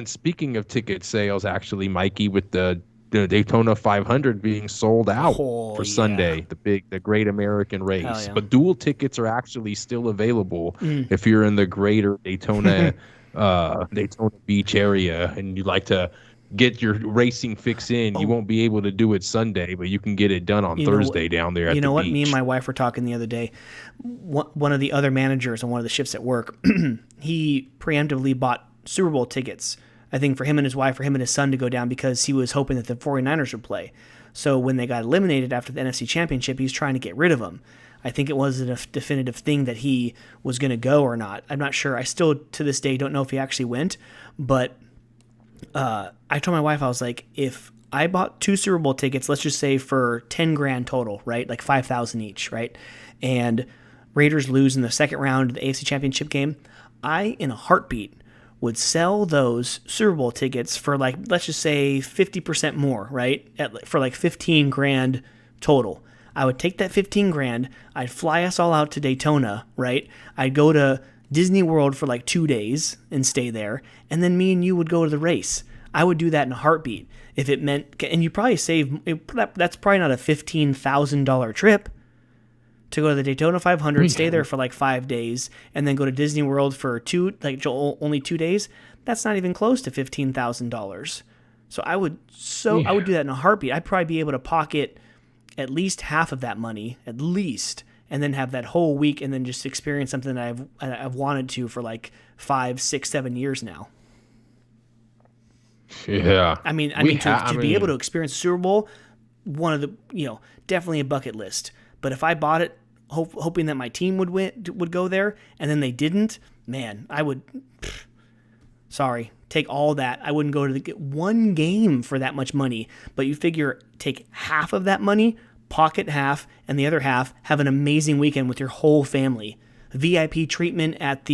speaking of ticket sales, actually, Mikey, with the Daytona 500 being sold out Oh for yeah, Sunday, the Great American hell Race, yeah. but dual tickets are actually still available Mm. if you're in the greater Daytona Beach area and you'd like to get your racing fix in. You Oh, won't be able to do it Sunday, but you can get it done on you know, Thursday down there you at the know what? Me and beach. my wife were talking the other day. One of the other managers on one of the shifts at work, he preemptively bought Super Bowl tickets. I think for him and his wife, for him and his son to go down because he was hoping that the 49ers would play. So when they got eliminated after the NFC Championship, he's trying to get rid of them. I think it was a definitive thing that he was going to go or not. I'm not sure. I still, to this day, don't know if he actually went. But I told my wife, I was like, if I bought two Super Bowl tickets, let's just say for 10 grand total, right? Like 5,000 each, right? And Raiders lose in the second round of the AFC Championship game, I, in a heartbeat, would sell those Super Bowl tickets for like, let's just say 50% more, right? For like 15 grand total. I would take that 15 grand, I'd fly us all out to Daytona, right? I'd go to Disney World for like 2 days and stay there, and then me and you would go to the race. I would do that in a heartbeat if it meant, and you probably save. That's probably not a $15,000 trip to go to the Daytona 500, stay there for like 5 days, and then go to Disney World for only 2 days. That's not even close to $15,000. So I would do that in a heartbeat. I'd probably be able to pocket at least half of that money, at least, and then have that whole week, and then just experience something that I've wanted to for like 5, 6, 7 years now. Yeah, I mean, to be able to experience the Super Bowl, one of the definitely a bucket list. But if I bought it hoping that my team would go there, and then they didn't, man, I would. Sorry, take all that. I wouldn't go to one game for that much money. But you figure, take half of that money, pocket half, and the other half, have an amazing weekend with your whole family. VIP treatment at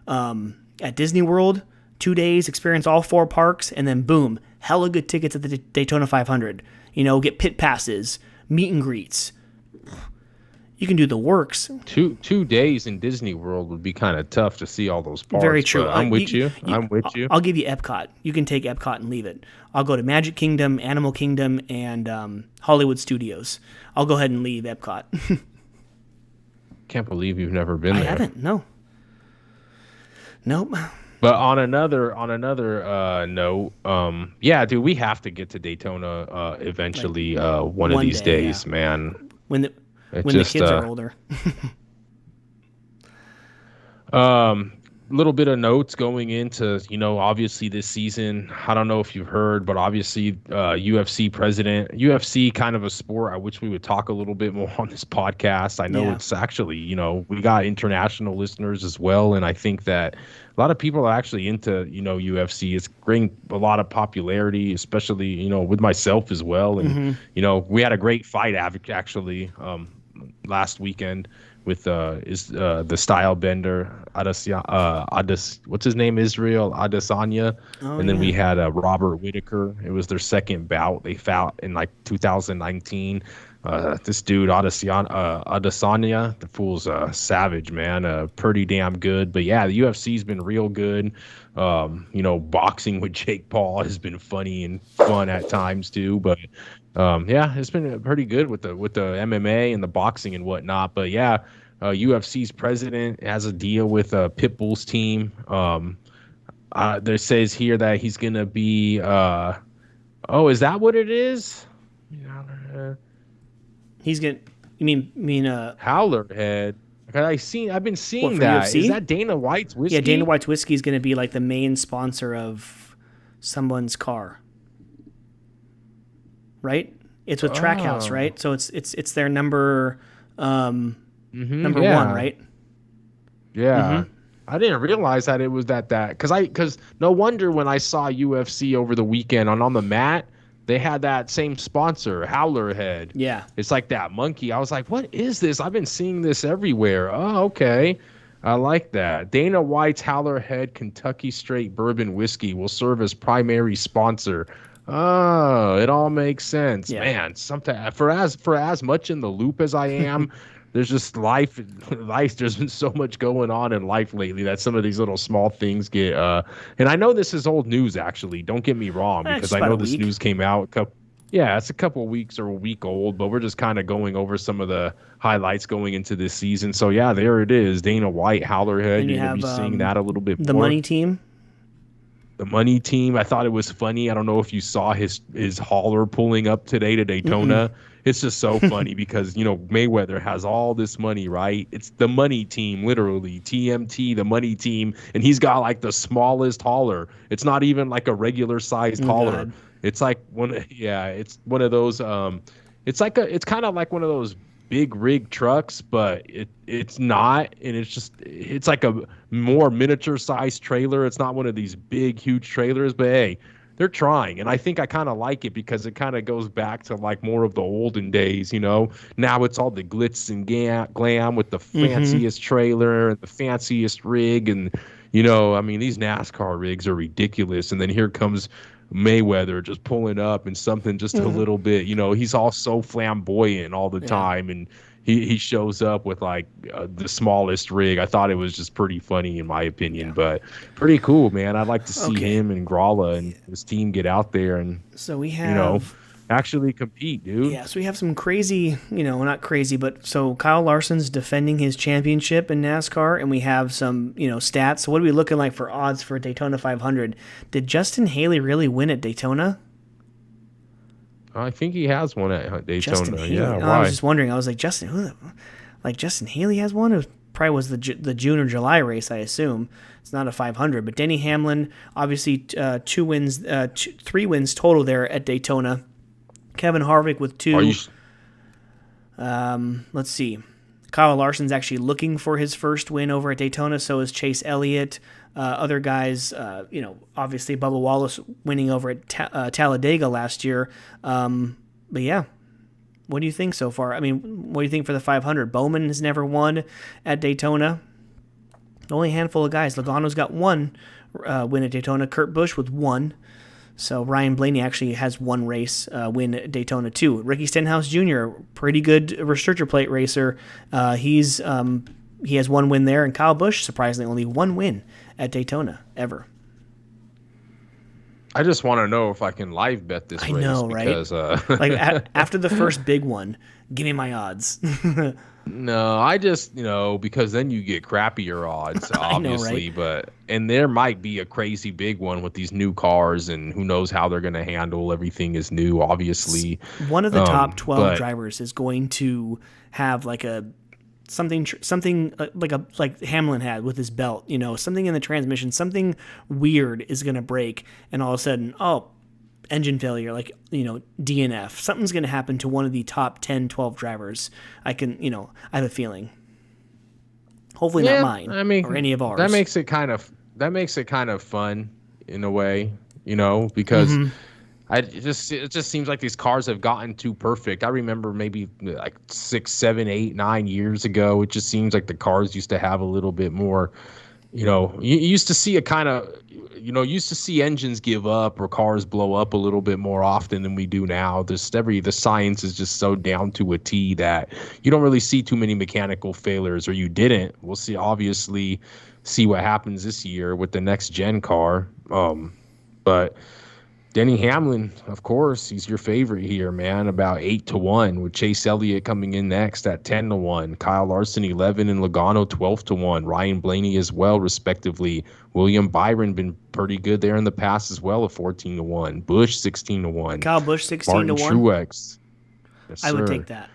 at Disney World, 2 days, experience all 4 parks, and then boom, hella good tickets at the Daytona 500. Get pit passes, meet and greets. You can do the works. 2 days in Disney World would be kind of tough to see all those parks. Very true. I'm with you. I'll give you Epcot. You can take Epcot and leave it. I'll go to Magic Kingdom, Animal Kingdom, and Hollywood Studios. I'll go ahead and leave Epcot. Can't believe you've never been there. I haven't. No. Nope. But on another note, yeah, dude, we have to get to Daytona eventually. One of these days, yeah. Man. When the kids are older. Little bit of notes going into, obviously this season. I don't know if you've heard, but obviously UFC kind of a sport at which we would talk a little bit more on this podcast. I know It's actually, we got international listeners as well. And I think that a lot of people are actually into, UFC. It's bringing a lot of popularity, especially, with myself as well. And, we had a great fight actually last weekend with the style bender what's his name, Israel Adesanya, and then we had Robert Whitaker. It was their second bout. They fought in like 2019. This dude Adesanya, the fool's savage, man. Pretty damn good. But yeah, the UFC's been real good. Boxing with Jake Paul has been funny and fun at times too. But yeah, it's been pretty good with the MMA and the boxing and whatnot. But yeah, UFC's president has a deal with Pitbull's team. There says here that he's gonna be. Is that what it is? He's gonna. You mean Howler Head? I've been seeing that. UFC? Is that Dana White's whiskey? Yeah, Dana White's whiskey is gonna be like the main sponsor of someone's car. Right? It's with Trackhouse, right? So it's their number number one, right? Yeah. I didn't realize that it was that because no wonder when I saw UFC over the weekend on the mat, they had that same sponsor, Howler Head. Yeah. It's like that monkey. I was like, what is this? I've been seeing this everywhere. Oh, okay. I like that. Dana White's Howler Head Kentucky Straight Bourbon Whiskey will serve as primary sponsor. Oh, it all makes sense. Yeah. Man, sometimes for as much in the loop as I am, there's just life. There's been so much going on in life lately that some of these little small things get. And I know this is old news, actually. Don't get me wrong, because I know this news came out. It's a couple of weeks or a week old, but we're just kind of going over some of the highlights going into this season. So yeah, there it is. Dana White, Howler Head. You're going to be seeing that a little bit more. The Money Team. The Money Team. I thought it was funny. I don't know if you saw his hauler pulling up today to Daytona. It's just so funny because, Mayweather has all this money, right? It's the Money Team, literally. TMT, the Money Team. And he's got like the smallest hauler. It's not even like a regular sized hauler. God. It's like it's one of those it's kind of like one of those big rig trucks, but it's not, and it's like a more miniature sized trailer. It's not one of these big huge trailers, but hey, they're trying, and I think I kind of like it because it kind of goes back to like more of the olden days. Now it's all the glitz and glam with the fanciest trailer and the fanciest rig, and these NASCAR rigs are ridiculous, and then here comes Mayweather just pulling up and something just a little bit, he's all so flamboyant all the time, and he shows up with like the smallest rig. I thought it was just pretty funny in my opinion, Yeah. but pretty cool, man. I'd like to see Okay. him and Gralla and his team get out there and So we you know have actually compete, dude. Yeah, so we have some crazy, not crazy, but so Kyle Larson's defending his championship in NASCAR, and we have some, stats. So what are we looking like for odds for Daytona 500? Did Justin Haley really win at Daytona? I think he has one at Justin Daytona. Haley. Yeah, Oh, I was why? just wondering. I was like, Justin Haley has one? It probably was the June or July race, I assume. It's not a 500. But Denny Hamlin, obviously, 3 wins total there at Daytona. Kevin Harvick with Are you? 2. Let's see. Kyle Larson's actually looking for his first win over at Daytona. So is Chase Elliott. Other guys, obviously Bubba Wallace winning over at Talladega last year. But yeah, what do you think so far? I mean, what do you think for the 500? Bowman has never won at Daytona. Only a handful of guys. Logano's got 1 win at Daytona. Kurt Busch with 1. So Ryan Blaney actually has 1 race win at Daytona too. Ricky Stenhouse Jr., pretty good restrictor plate racer. He has 1 win there, and Kyle Busch surprisingly only 1 win at Daytona ever. I just want to know if I can live bet this race. I know, right? Because, like after the first big one, give me my odds. no, I just because then you get crappier odds, obviously. I know, right? And there might be a crazy big one with these new cars, and who knows how they're going to handle everything is new, obviously. One of the top 12 but drivers is going to have like a something like Hamlin had with his belt, something in the transmission, something weird is going to break, and all of a sudden, engine failure, like, DNF. Something's going to happen to one of the top 10, 12 drivers. I have a feeling. Hopefully not mine or any of ours. That makes it kind of fun in a way, because it just seems like these cars have gotten too perfect. I remember maybe like 6, 7, 8, 9 years ago, it just seems like the cars used to have a little bit more, you used to see engines give up or cars blow up a little bit more often than we do now. The science is just so down to a T that you don't really see too many mechanical failures, or you didn't. We'll see what happens this year with the next gen car. But Denny Hamlin, of course, he's your favorite here, man. About 8-1, with Chase Elliott coming in next at 10-1. Kyle Larson 11 and Logano 12-1. Ryan Blaney as well, respectively. William Byron been pretty good there in the past as well, at 14-1. Busch 16-1. Kyle Busch 16-1. Martin Truex. Yes, I would sir. take that.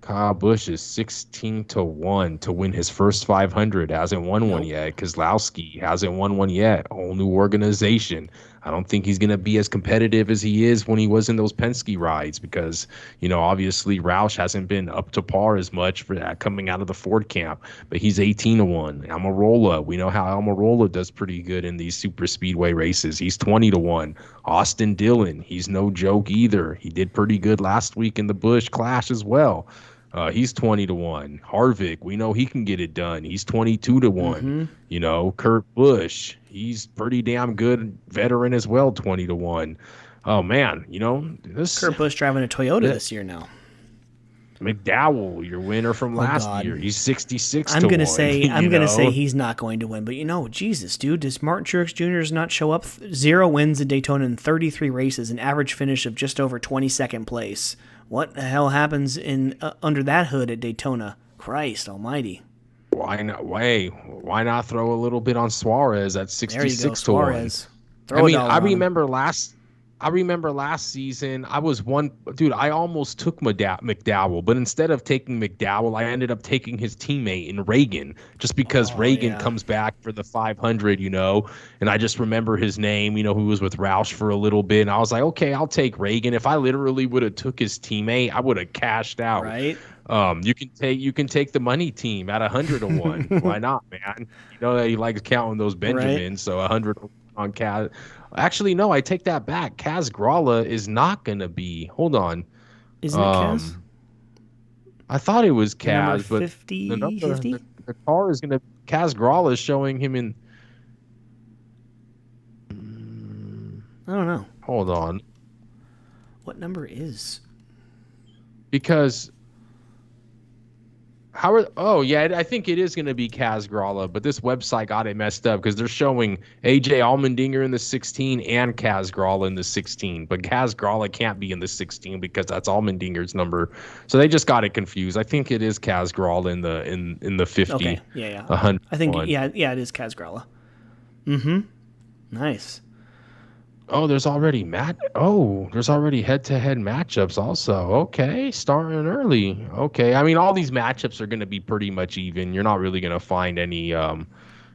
Kyle Busch is 16-1 to win his first 500. Hasn't won one yet. Keselowski hasn't won one yet. Whole new organization. I don't think he's going to be as competitive as he is when he was in those Penske rides, because, obviously Roush hasn't been up to par as much for that coming out of the Ford camp. But he's 18-1. Almirola, we know how Almirola does pretty good in these super speedway races. He's 20-1. Austin Dillon, he's no joke either. He did pretty good last week in the Busch Clash as well. He's 20-1. Harvick, we know he can get it done. He's 22-1. Kurt Busch, he's pretty damn good veteran as well, 20-1. Oh man, this Kurt Busch driving a Toyota this year now. McDowell, your winner from last year, he's 66-1. I'm gonna say he's not going to win, but Jesus, dude, does Martin Truex Jr. not show up? 0 wins at Daytona in 33 races, an average finish of just over 22nd place. What the hell happens under that hood at Daytona? Christ Almighty! Why not? Why not throw a little bit on Suarez at 66-1? I remember last season, I almost took McDowell, but instead of taking McDowell, I ended up taking his teammate in Reagan, just because Reagan comes back for the 500, and I just remember his name, who was with Roush for a little bit, and I was like, okay, I'll take Reagan. If I literally would have took his teammate, I would have cashed out. Right. You can take the money team at 100-1. Why not, man? That he likes counting those Benjamins, right? So 100 on Kaz. Actually, no, I take that back. Kaz Gralla is not going to be. Hold on. Isn't it Kaz? I thought it was Kaz, but 50? The car is going to. Kaz Gralla is showing him in. I don't know. Hold on. What number is? Because How are? Oh yeah, I think it is going to be Kaz Gralla, but this website got it messed up because they're showing AJ Allmendinger in the 16 and Kaz Gralla in the 16, but Kaz Gralla can't be in the 16 because that's Allmendinger's number. So they just got it confused. I think it is Kaz Gralla in the 50. Okay, yeah. 100. I think yeah, it is Kaz Gralla. Mm-hmm. Nice. Oh, there's already head-to-head matchups also. Okay, starting early. Okay, I mean all these matchups are going to be pretty much even. You're not really going to find any you're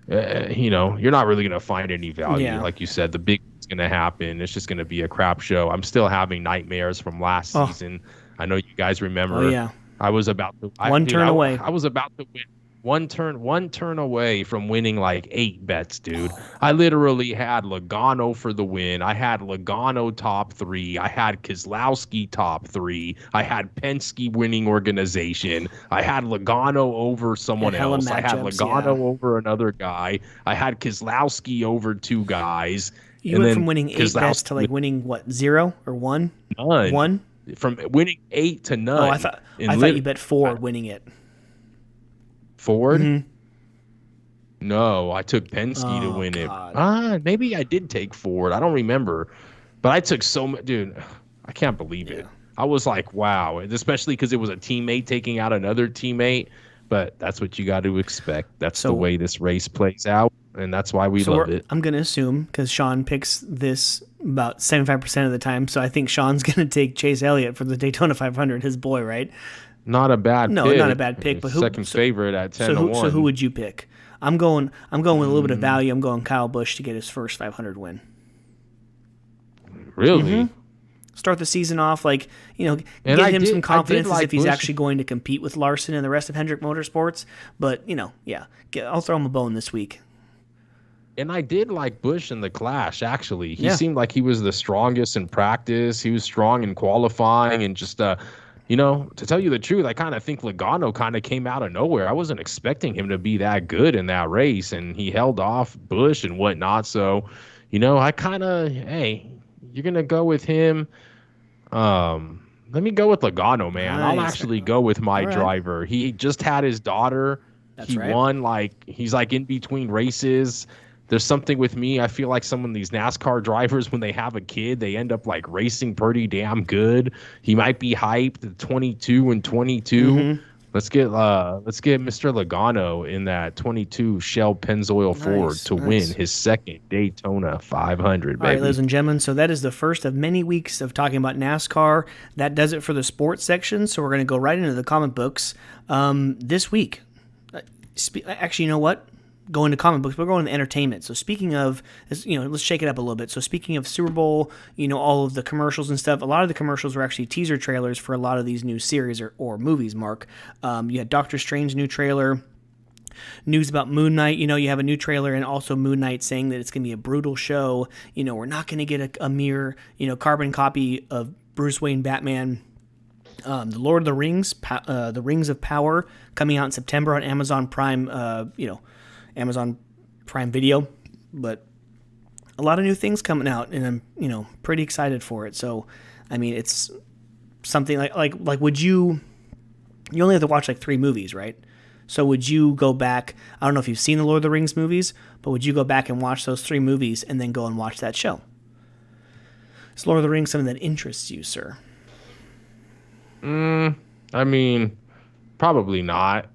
not really going to find any value. Yeah. Like you said, the big is going to happen. It's just going to be a crap show. I'm still having nightmares from last season. I know you guys remember. Oh yeah. I was about to one turn away. I was about to win. One turn away from winning like 8 bets, dude. I literally had Logano for the win. I had Logano top 3. I had Keselowski top 3. I had Penske winning organization. I had Logano over someone else. I had Logano over another guy. I had Keselowski over 2 guys. You went from winning 8 bets to like winning what, 0 or 1? None. 1? From winning 8 to none. Oh, I thought you bet Ford winning it. Ford? Mm-hmm. No, I took Penske to win it. Maybe I did take Ford. I don't remember. But I took so much. Dude, I can't believe it. I was like, wow. Especially because it was a teammate taking out another teammate. But that's what you got to expect. That's the way this race plays out. And that's why we love it. I'm going to assume, because Sean picks this about 75% of the time, so I think Sean's going to take Chase Elliott for the Daytona 500, his boy, right? Not a bad pick. No, not a bad pick. But second favorite at 10-1. So who would you pick? I'm going with a little bit of value. I'm going Kyle Busch to get his first 500 win. Really? Mm-hmm. Start the season off get him some confidence as if he's actually going to compete with Larson and the rest of Hendrick Motorsports. But I'll throw him a bone this week. And I did like Busch in the Clash, actually. He seemed like he was the strongest in practice. He was strong in qualifying and just to tell you the truth, I kind of think Logano kind of came out of nowhere. I wasn't expecting him to be that good in that race, and he held off Busch and whatnot. So, I kind of, hey, you're going to go with him. Let me go with Logano, man. Nice. I'll actually go with my driver. He just had his daughter. He won, he's in between races. There's something with me. I feel like some of these NASCAR drivers, when they have a kid, they end up racing pretty damn good. He might be hyped at 22 and 22. Mm-hmm. Let's get Mr. Logano in that 22 Shell Pennzoil Ford to win his second Daytona 500. Baby. All right, ladies and gentlemen. So that is the first of many weeks of talking about NASCAR. That does it for the sports section. So we're going to go right into the comic books this week. Actually, you know what? Going to comic books, we're going to entertainment. So speaking of, let's shake it up a little bit. So speaking of Super Bowl, all of the commercials and stuff, a lot of the commercials were actually teaser trailers for a lot of these new series or movies, Mark. You had Doctor Strange new trailer, news about Moon Knight. You have a new trailer and also Moon Knight saying that it's going to be a brutal show. We're not going to get a mere, carbon copy of Bruce Wayne Batman. The Lord of the Rings, the Rings of Power, coming out in September on Amazon Prime, Amazon Prime Video, but a lot of new things coming out, and I'm, pretty excited for it. So, I mean, it's something like would you only have to watch 3 movies, right? So would you go back, I don't know if you've seen the Lord of the Rings movies, but would you go back and watch those 3 movies and then go and watch that show? Is Lord of the Rings something that interests you, sir? I mean, probably not.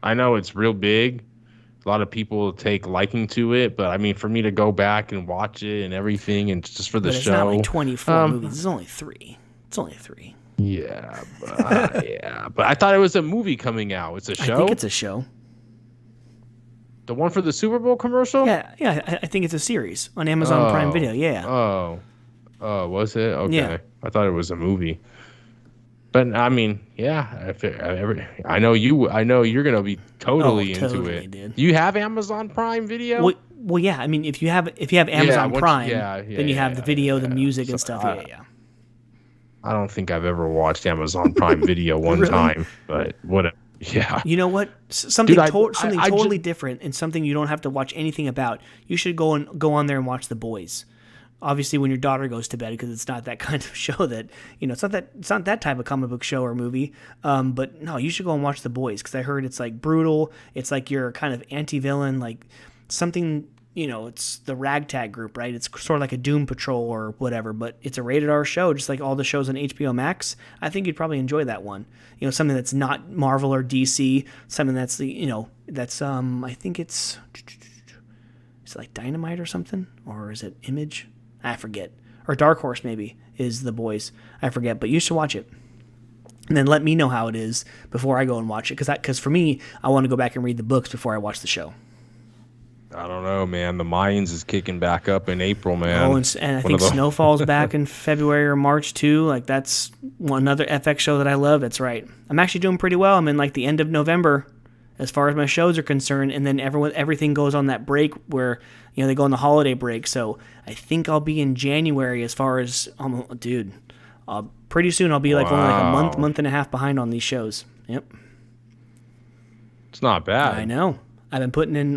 I know it's real big. A lot of people take liking to it, but I mean, for me to go back and watch it and everything, and just for the show, it's not 24 movies. It's only 3. It's only 3. Yeah, but I thought it was a movie coming out. It's a show. I think it's a show. The one for the Super Bowl commercial? Yeah. I think it's a series on Amazon Prime Video. Yeah. Oh, was it? Okay. Yeah. I thought it was a movie. But I mean, yeah. I know you're gonna be totally into it. Dude. You have Amazon Prime Video? Well, yeah. I mean, if you have Amazon Prime, then you have the video, the music, and stuff. Yeah. I don't think I've ever watched Amazon Prime Video one time, but whatever. Yeah. You know what? Something totally different, and something you don't have to watch anything about. You should go on there and watch The Boys. obviously when your daughter goes to bed, because it's not that kind of show that, it's not that type of comic book show or movie. But no, you should go and watch The Boys, because I heard it's like brutal. It's like you're kind of anti-villain, like something, it's the ragtag group, right? It's sort of like a Doom Patrol or whatever, but it's a rated R show, just like all the shows on HBO Max. I think you'd probably enjoy that one. Something that's not Marvel or DC, something that's that's I think is it like Dynamite or something, or is it Image? I forget. Or Dark Horse maybe is The Boys. I forget, but you should watch it. And then let me know how it is before I go and watch it, because for me, I want to go back and read the books before I watch the show. I don't know, man. The Mayans is kicking back up in April, man. Oh, and I think Snowfall's back in February or March too. Like that's another FX show that I love. That's right. I'm actually doing pretty well. I'm in like the end of November as far as my shows are concerned, and then everything goes on that break where they go on the holiday break. So I think I'll be in January as far as pretty soon I'll be like only like a month and a half behind on these shows. Yep. It's not bad. I know. I've been putting in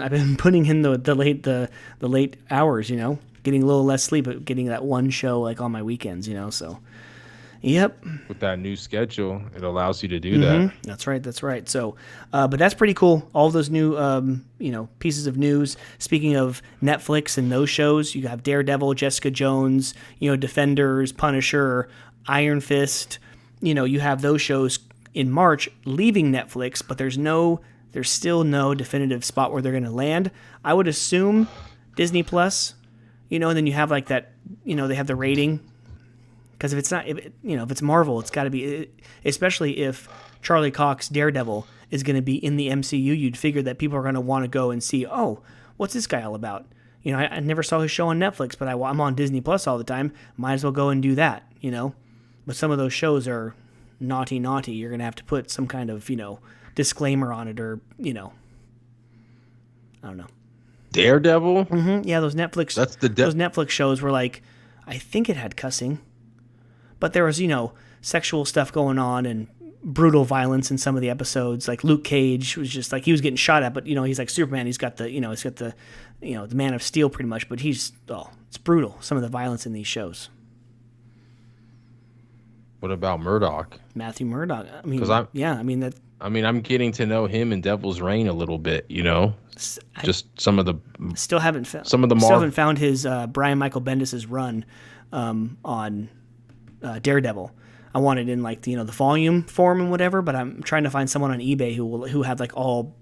the late hours, getting a little less sleep, but getting that one show like on my weekends, so yep. With that new schedule, it allows you to do that. That's right. So, but that's pretty cool. All of those new, pieces of news. Speaking of Netflix and those shows, you have Daredevil, Jessica Jones, Defenders, Punisher, Iron Fist. You have those shows in March leaving Netflix, but there's still no definitive spot where they're going to land. I would assume Disney Plus, and then you have like that, they have the rating. Because if it's Marvel, it's got to be, especially if Charlie Cox Daredevil is going to be in the MCU, you'd figure that people are going to want to go and see, oh, what's this guy all about? I never saw his show on Netflix, but I'm on Disney Plus all the time. Might as well go and do that, But some of those shows are naughty. You're going to have to put some kind of, disclaimer on it, or I don't know. Daredevil? Mm-hmm. Yeah, those Netflix. Those Netflix shows were like, I think it had cussing, but there was sexual stuff going on and brutal violence in some of the episodes. Like Luke Cage was just like he was getting shot at, but he's like Superman. He's got the the Man of Steel pretty much, but it's brutal. Some of the violence in these shows. What about Murdoch? Matthew Murdoch. I'm getting to know him in Devil's Reign a little bit, Just some of the still haven't found his Brian Michael Bendis's run on Daredevil. I want it in like the volume form and whatever, but I'm trying to find someone on eBay who had like all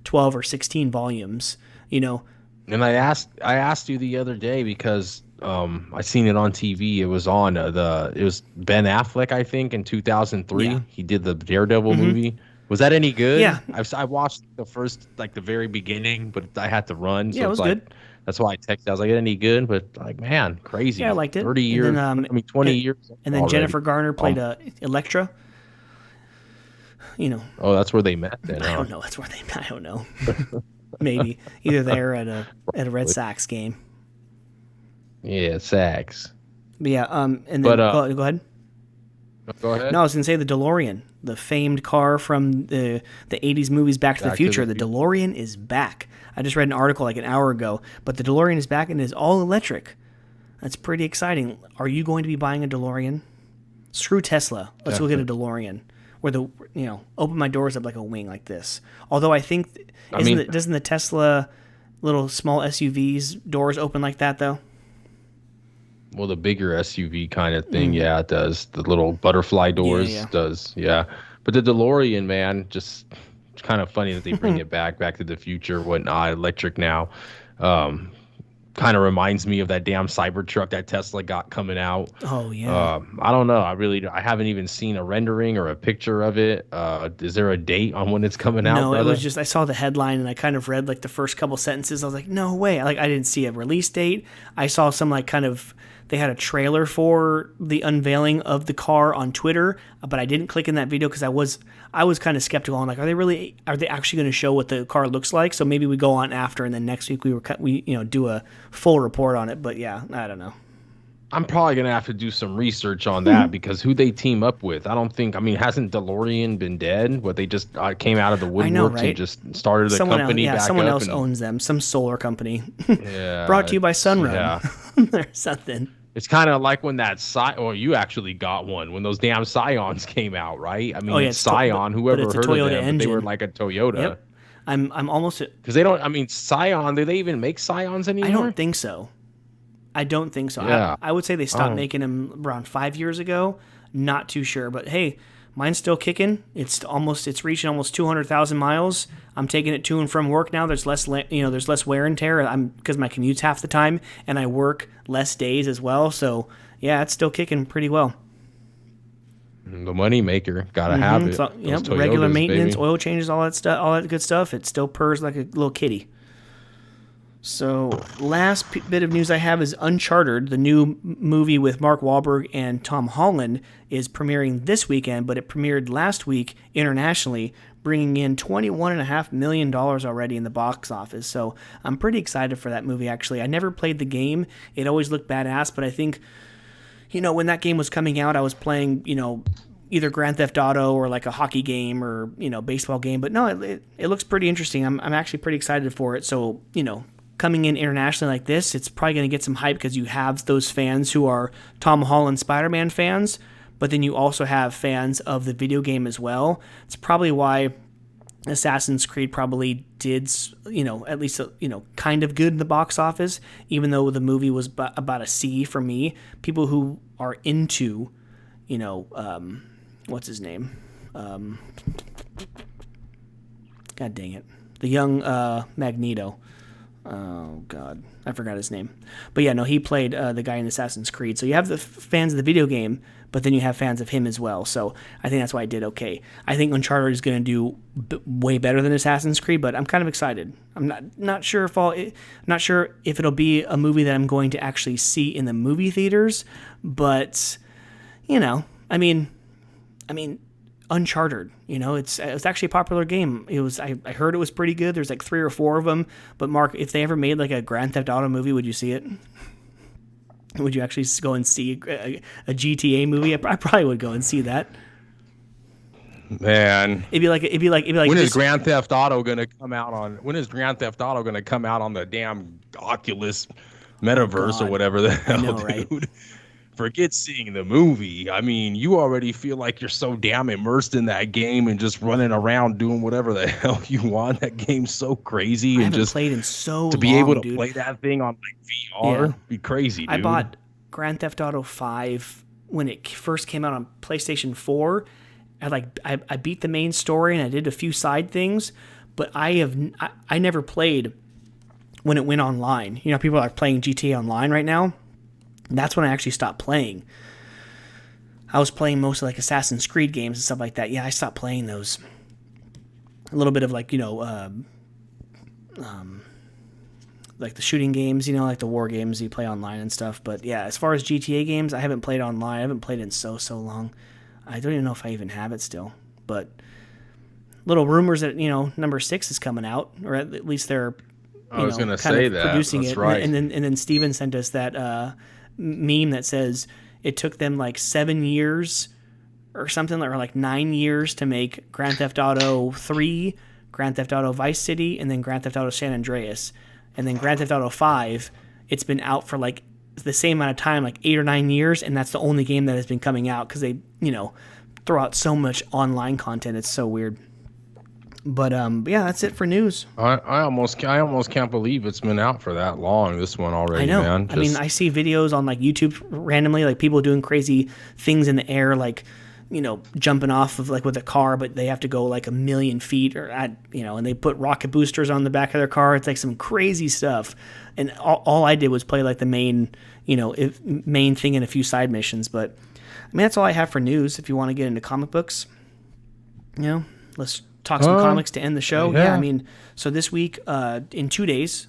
12 or 16 volumes, And I asked you the other day because I seen it on TV. It was on it was Ben Affleck, I think, in 2003. Yeah. He did the Daredevil movie. Was that any good? Yeah. I watched the first, like the very beginning, but I had to run. So yeah, it was good. That's why I texted. I was like, any good? But like, man, crazy. Yeah, I liked it. 30 years. Then, 20 years. And then already. Jennifer Garner played Elektra. Oh, that's where they met then. I don't know. That's where they met. I don't know. Maybe either there at a Red Sox game. Yeah, Sox. But yeah. And then go ahead. Go ahead. No, I was gonna say the DeLorean, the famed car from the 80s movies Back to the Future. The DeLorean is back. I just read an article like an hour ago, but the DeLorean is back and is all electric. That's pretty exciting. Are you going to be buying a DeLorean? Screw Tesla. Let's go get a DeLorean. Where open my doors up like a wing like this. Although I think, doesn't the Tesla little small SUVs doors open like that though? Well, the bigger SUV kind of thing, yeah, it does. The little butterfly doors does, yeah. But the DeLorean, man, just it's kind of funny that they bring it back to the future, whatnot, electric now. Kind of reminds me of that damn Cybertruck that Tesla got coming out. Oh, yeah. I don't know. I haven't even seen a rendering or a picture of it. Is there a date on when it's coming out? No, it was just, I saw the headline and I kind of read like the first couple sentences. I was like, no way. Like, I didn't see a release date. I saw some like kind of, they had a trailer for the unveiling of the car on Twitter, but I didn't click in that video because I was kind of skeptical. I'm like, are they actually going to show what the car looks like? So maybe we go on after, and then next week we do a full report on it. But yeah, I don't know. I'm probably going to have to do some research on that because who they team up with, hasn't DeLorean been dead? What, they just came out of the woodworks and just started a company back up? Someone else owns them, some solar company. Yeah. Brought to you by Sunrun. Yeah. or something. It's kind of like when you actually got one when those damn Scions came out, right? I Oh mean, yeah, it's Scion, but whoever it's a heard of Toyota them, but they were engine. like a Toyota. Yep. I'm almost. Because they don't. I mean, Scion. Do they even make Scions I don't anymore? think so. I don't think so. Yeah. I would say they stopped making them around 5 years ago. Not too sure, but hey, mine's still kicking. It's reaching almost 200,000 miles. I'm taking it to and from work now. There's less wear and tear. Because my commute's half the time, and I work less days as well. So yeah, it's still kicking pretty well. The money maker, gotta have it. So, Toyotas, regular maintenance, baby. oil changes, all that stuff, all that good stuff. It still purrs like a little kitty. So, last bit of news I have is Uncharted, the new movie with Mark Wahlberg and Tom Holland, is premiering this weekend, but it premiered last week internationally, bringing in $21.5 million already in the box office. So, I'm pretty excited for that movie, actually. I never played the game. It always looked badass, but I think, when that game was coming out, I was playing, either Grand Theft Auto or like a hockey game or, baseball game. But no, it looks pretty interesting. I'm actually pretty excited for it. So, coming in internationally like this, it's probably going to get some hype because you have those fans who are Tom Holland Spider-Man fans, but then you also have fans of the video game as well. It's probably why Assassin's Creed probably did, at least, kind of good in the box office, even though the movie was about a C for me. People who are into, what's his name? God dang it. The young Magneto. Oh, God. I forgot his name. But yeah, no, he played the guy in Assassin's Creed. So you have the fans of the video game, but then you have fans of him as well. So I think that's why I did okay. I think Uncharted is going to do way better than Assassin's Creed, but I'm kind of excited. I'm not sure if it'll be a movie that I'm going to actually see in the movie theaters, but I mean, Uncharted, it's actually a popular game. I heard it was pretty good. There's like 3 or 4 of them. But Mark, if they ever made like a Grand Theft Auto movie, would you see it? Would you actually go and see a GTA movie? I probably would go and see that. Man, it'd be like when is Grand Theft Auto gonna come out on? When is Grand Theft Auto gonna come out on the damn Oculus metaverse or whatever the hell, know, dude? right? Forget seeing the movie. I mean, you already feel like you're so damn immersed in that game and just running around doing whatever the hell you want. That game's so crazy, I and just played in so to be long, able to dude. play that thing on like VR, be crazy, dude. I bought Grand Theft Auto 5 when it first came out on PlayStation 4. I beat the main story and I did a few side things, but I never played when it went online. People are playing GTA Online right now. That's when I actually stopped playing. I was playing most of like Assassin's Creed games and stuff like that. Yeah, I stopped playing those. A little bit of like, like the shooting games, like the war games you play online and stuff. But yeah, as far as GTA games, I haven't played online. I haven't played it in so long. I don't even know if I even have it still. But little rumors that, number 6 is coming out, or at least they're I was going to say that. producing That's it. right. And then Steven sent us that meme that says it took them like 7 years or something, or like 9 years to make Grand Theft Auto 3, Grand Theft Auto Vice City, and then Grand Theft Auto San Andreas. And then Grand Theft Auto 5, it's been out for like the same amount of time, like 8 or 9 years, and that's the only game that has been coming out because they, throw out so much online content. It's so weird. But yeah, that's it for news. I almost can't believe it's been out for that long. This one already, I know. man. I mean, I see videos on like YouTube randomly, like people doing crazy things in the air, like jumping off of like with a car, but they have to go like 1,000,000 feet, or and they put rocket boosters on the back of their car. It's like some crazy stuff. And all I did was play like the main thing and a few side missions. But I mean, that's all I have for news. If you want to get into comic books, let's talk some comics to end the show. Yeah, I mean, so this week, in 2 days,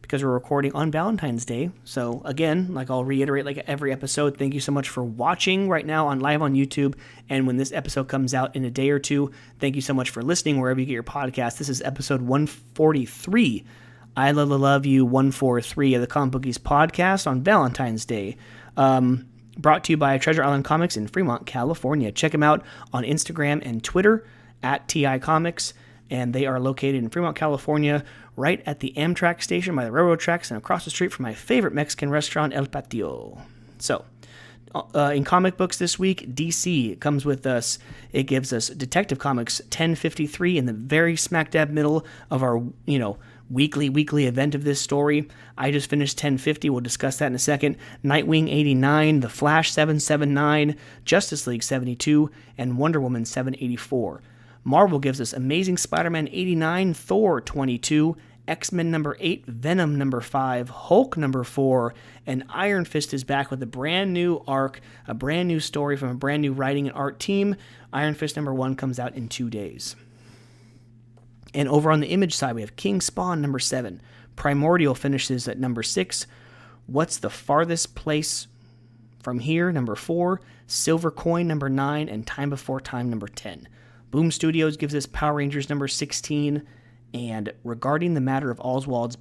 because we're recording on Valentine's Day. So again, like I'll reiterate like every episode, thank you so much for watching right now live on YouTube. And when this episode comes out in a day or two, thank you so much for listening wherever you get your podcast. This is episode 143. I love you 143 of the Comic Bookies podcast on Valentine's Day. Brought to you by Treasure Island Comics in Fremont, California. Check them out on Instagram and Twitter at TI Comics. and they are located in Fremont, California, right at the Amtrak station by the railroad tracks and across the street from my favorite Mexican restaurant, El Patio. So, in comic books this week, DC comes with us. It gives us Detective Comics 1053 in the very smack dab middle of our, weekly event of this story. I just finished 1050. We'll discuss that in a second. Nightwing 89, The Flash 779, Justice League 72, and Wonder Woman 784. Marvel gives us Amazing Spider-Man 89, Thor 22, X-Men number 8, Venom number 5, Hulk number 4, and Iron Fist is back with a brand new arc, a brand new story from a brand new writing and art team. Iron Fist number 1 comes out in 2 days. And over on the Image side, we have King Spawn number 7. Primordial finishes at number 6. What's the Farthest Place from Here number 4. Silver Coin number 9. And Time Before Time number 10. Boom Studios gives us Power Rangers number 16. And Regarding the Matter of Oswald's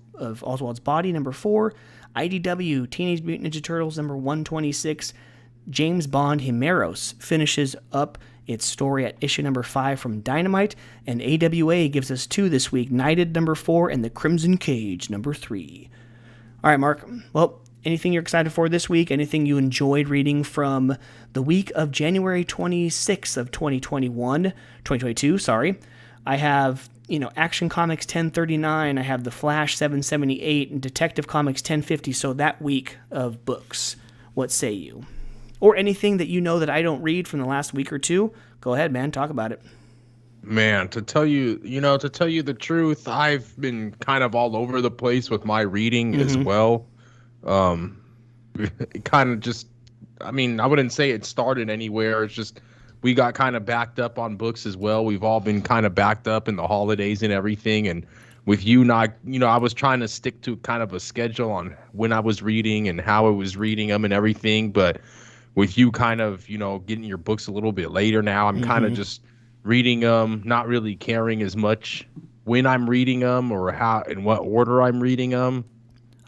Body number 4. IDW Teenage Mutant Ninja Turtles number 126. James Bond Himeros finishes up its story at issue number 5 from Dynamite, and AWA gives us 2 this week, Knighted number 4 and The Crimson Cage number 3. All right, Mark. Well, anything you're excited for this week? Anything you enjoyed reading from the week of January 26th of 2022, sorry. I have, Action Comics 1039, I have The Flash 778, and Detective Comics 1050, so that week of books. What say you? Or anything that that I don't read from the last week or two, go ahead, man. Talk about it. Man, to tell you the truth, I've been kind of all over the place with my reading as well. It kind of just, I wouldn't say it started anywhere. It's just we got kind of backed up on books as well. We've all been kind of backed up in the holidays and everything. And with you not, I was trying to stick to kind of a schedule on when I was reading and how I was reading them and everything. But with you kind of, getting your books a little bit later now, I'm kind of just reading them, not really caring as much when I'm reading them or how in what order I'm reading them.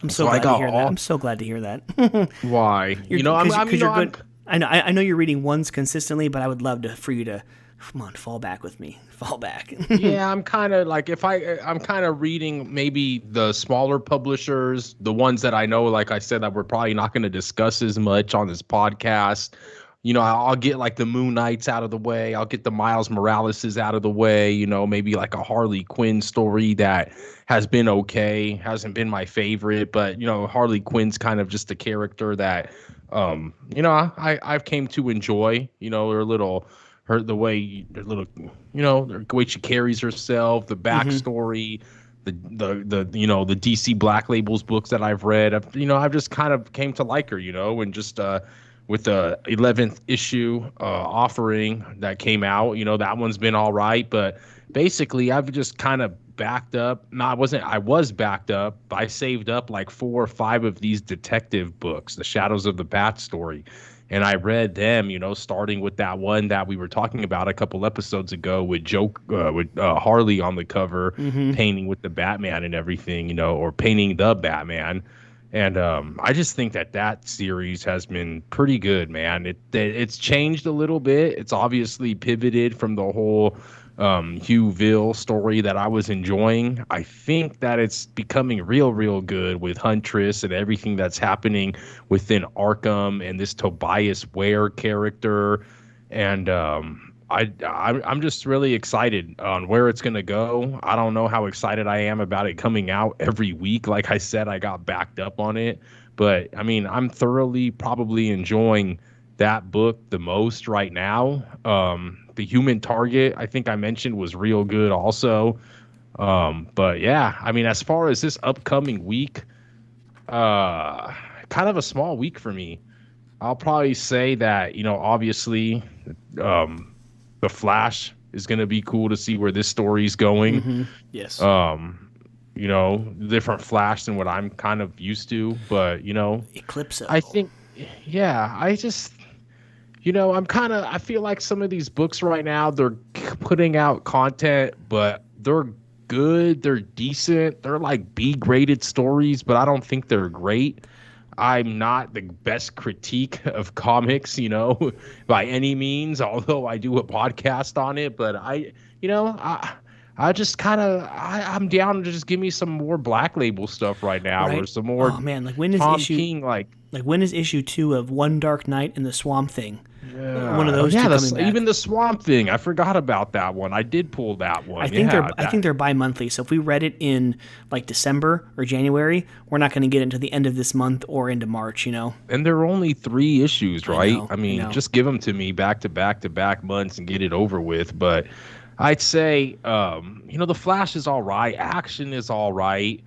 I'm so glad to hear that. I'm so glad to hear that. Why? You're good. I know you're reading ones consistently, but I would love for you to come on, fall back with me. Fall back. Yeah, I'm kind of like I'm kind of reading maybe the smaller publishers, the ones that I know, like I said, that we're probably not going to discuss as much on this podcast. I'll get like the Moon Knights out of the way. I'll get the Miles Moraleses out of the way. Maybe like a Harley Quinn story that has been okay, hasn't been my favorite, but Harley Quinn's kind of just a character that I've came to enjoy. The way she carries herself, the backstory, the DC Black Labels books that I've read. I've just kind of came to like her, and just with the 11th issue offering that came out, that one's been all right. But basically, I've just kind of backed up. I was backed up. I saved up like 4 or 5 of these detective books, the Shadows of the Bat story. And I read them, starting with that one that we were talking about a couple episodes ago with Harley on the cover, painting with the Batman and everything, or painting the Batman. And I just think that series has been pretty good, man. It's changed a little bit. It's obviously pivoted from the whole Hughville story that I was enjoying. I think that it's becoming real good with Huntress and everything that's happening within Arkham and this Tobias Ware character. And I'm just really excited on where it's going to go. I don't know how excited I am about it coming out every week. Like I said, I got backed up on it. But, I'm thoroughly probably enjoying that book the most right now. The Human Target, I think I mentioned, was real good also. But yeah, as far as this upcoming week, kind of a small week for me. I'll probably say that, obviously, The Flash is going to be cool to see where this story's going. Yes. Different Flash than what I'm kind of used to, but, Eclipse. I think, yeah, I feel like some of these books right now, they're putting out content, but they're good. They're decent. They're like B-graded stories, but I don't think they're great. I'm not the best critique of comics, by any means, although I do a podcast on it. But I I just kind of I'm down to just give me some more Black Label stuff right now, or right? some more Oh man, Tom King, like. like when is issue 2 of One Dark Night and the Swamp Thing? One of Yeah. Oh those yeah, two coming that's back. even the Swamp Thing. I forgot about that one. I did pull that one. Yeah, I think they're bi-monthly. So if we read it in like December or January, we're not going to get into the end of this month or into March, you know. and there are only 3 issues, right? I I mean, know. just give them to me back to back to back months and get it over with. But I'd say, the Flash is all right. Action is all right.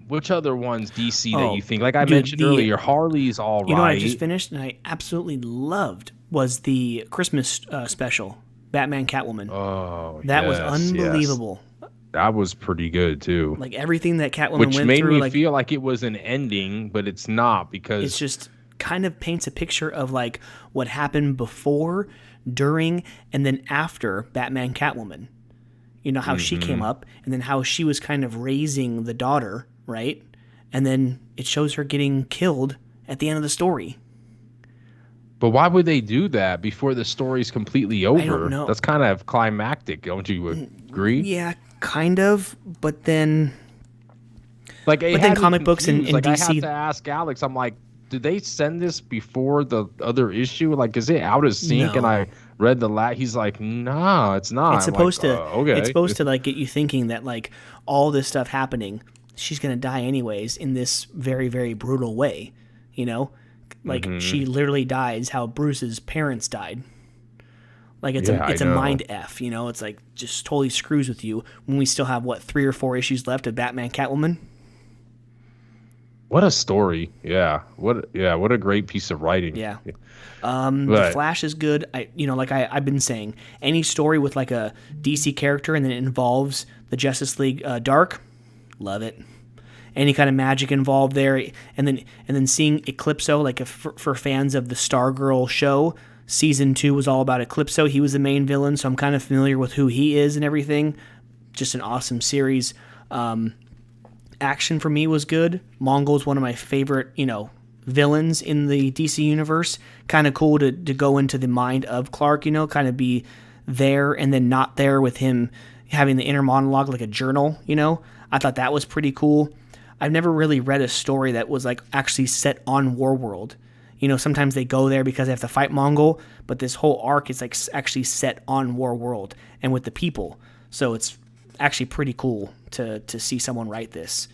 Which other ones DC that you Oh, think? Like I dude, mentioned the earlier, Harley's all you know what I just right. finished and I absolutely loved was the Christmas special, Batman Catwoman. Oh That was yes, yes, unbelievable. that was pretty good too. Like everything that Catwoman Which went made through, me like feel like it was an ending, but it's not it's because. just kind of paints a picture of like what happened before, during, and then after Batman Catwoman. You know how she came Mhm. up, and then how she was kind of raising the daughter, right? And then it shows her getting killed at the end of the story. But why would they do that before the story's completely I don't over? know. That's kind of climactic, don't you agree? Yeah, kind of, Like it but then had me comic books confused. in Like I have DC, to ask Alex. I'm like, did they send this before the other issue? Like, is it out of sync? And no. I read the He's like, nah, it's It's not. I'm like, supposed to it's okay. supposed to like get you thinking that like all this stuff happening, she's going to die anyways in this very very brutal way, you know? Like Hmm. she literally dies how Bruce's parents died. Like Yeah, I it's a know. mind f, you know? It's like just totally screws with you when we still have what 3 or 4 issues left of Batman Catwoman. What a story. What a great piece of writing. Yeah. The But Flash is good. I've been saying, any story with like a DC character and then it involves the Justice League Dark, love it. Any kind of magic involved there, and then seeing Eclipso, like for fans of the Stargirl show, season 2 was all about Eclipso. He was the main villain, so I'm kind of familiar with who he is and everything. Just an awesome series. Action for me was good. Mongol's one of my favorite, villains in the DC universe. Kind of cool to go into the mind of Clark, kind of be there and then not there with him having the inner monologue like a journal, I thought that was pretty cool. I've never really read a story that was like actually set on Warworld. Sometimes they go there because they have to fight Mongol, but this whole arc is like actually set on Warworld and with the people. So it's actually pretty cool to see someone write this,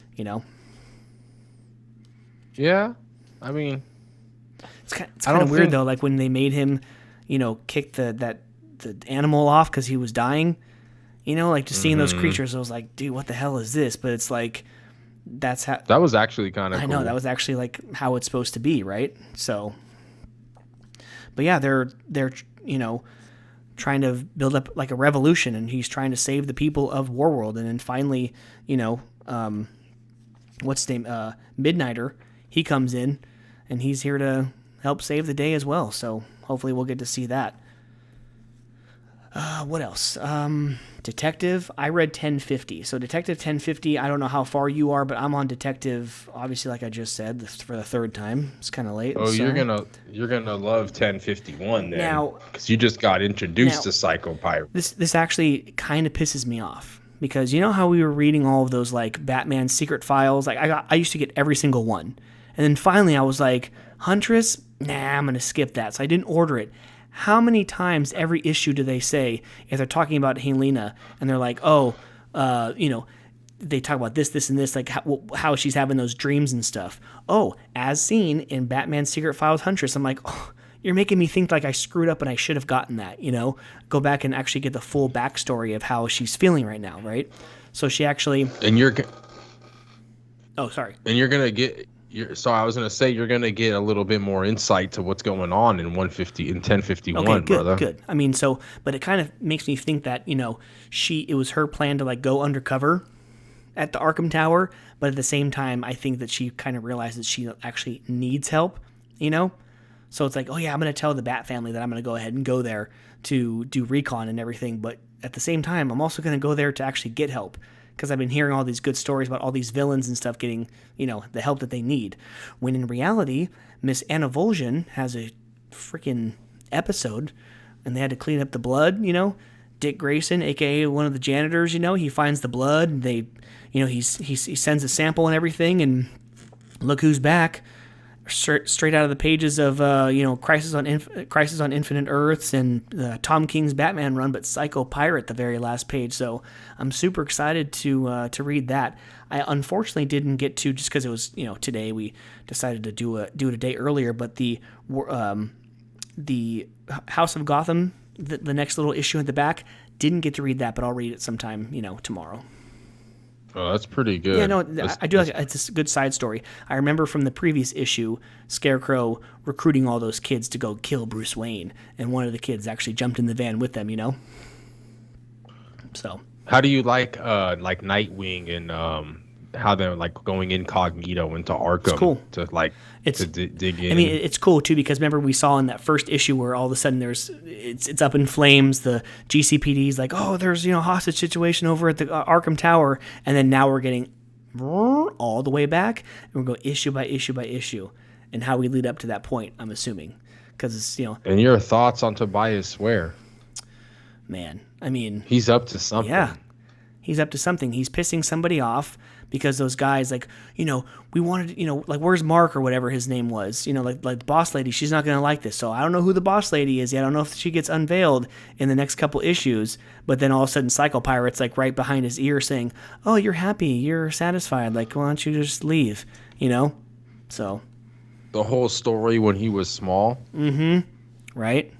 yeah, I mean, It's kind I of don't weird think. though, like when they made him, kick the animal off because he was dying. Like just seeing those Mhm. creatures, I was like, dude, what the hell is this? But it's like that's how That was actually kind of I know that cool. was actually like how it's supposed to be, right? So, but yeah, they're trying to build up like a revolution, and he's trying to save the people of Warworld, and then finally, what's his name, Midnighter, he comes in, and he's here to help save the day as well. So hopefully we'll get to see that. What else? Detective. I read 1050. So Detective 1050. I don't know how far you are, but I'm on Detective. Obviously, like I just said, for the third time. It's kind of late. Oh, So you're gonna love 1051 then, now, because you just got introduced now to Psycho Pirate. this actually kind of pisses me off because you know how we were reading all of those like Batman secret files. Like I used to get every single one, and then finally I was like, Huntress. Nah, I'm gonna skip that. So I didn't order it. How many times every issue do they say if they're talking about Helena and they're like, oh, they talk about this, and this, like how she's having those dreams and stuff. Oh, as seen in Batman Secret Files Huntress. I'm like, oh, you're making me think like I screwed up and I should have gotten that, Go back and actually get the full backstory of how she's feeling right now, right? So she actually, And you're oh, sorry. and you're gonna get. So I was gonna say you're gonna get a little bit more insight to what's going on in 1051, Okay, good, brother. good. I mean, but it kind of makes me think that, it was her plan to like go undercover at the Arkham Tower, but at the same time, I think that she kind of realizes she actually needs help, So it's like, oh yeah, I'm going to tell the Bat family that I'm going to go ahead and go there to do recon and everything, but at the same time, I'm also going to go there to actually get help because I've been hearing all these good stories about all these villains and stuff getting, the help that they need. When in reality, Miss Anna Vol'jin has a freaking episode and they had to clean up the blood, Dick Grayson, aka one of the janitors, he finds the blood. And they, he sends a sample and everything, and look who's back. Straight out of the pages of Crisis on Infinite Earths and Tom King's Batman run, but Psycho Pirate the very last page. So I'm super excited to read that. I unfortunately didn't get to, just because it was today we decided to do it a day earlier. But the House of Gotham, the next little issue at the back, didn't get to read that, but I'll read it sometime tomorrow. Oh, that's pretty good. Yeah, no, I do like it. It's a good side story. I remember from the previous issue, Scarecrow recruiting all those kids to go kill Bruce Wayne, and one of the kids actually jumped in the van with them, So, how do you like Nightwing and how they're like going incognito into Arkham? It's cool. To dig in. I mean, it's cool too, because remember we saw in that first issue where all of a sudden it's up in flames. The GCPD's like, oh, there's hostage situation over at the Arkham Tower, and then now we're getting all the way back, and we're going issue by issue by issue, and how we lead up to that point. I'm assuming, because it's And your thoughts on Tobias Swear? Man, I mean, he's up to something. Yeah, he's up to something. He's pissing somebody off. Because those guys, we wanted, where's Mark or whatever his name was? Like the boss lady, she's not going to like this. So I don't know who the boss lady is yet. I don't know if she gets unveiled in the next couple issues. But then all of a sudden, Psycho Pirate's right behind his ear saying, oh, you're happy, you're satisfied. Why don't you just leave? So. The whole story when he was small. Mm-hmm. Right?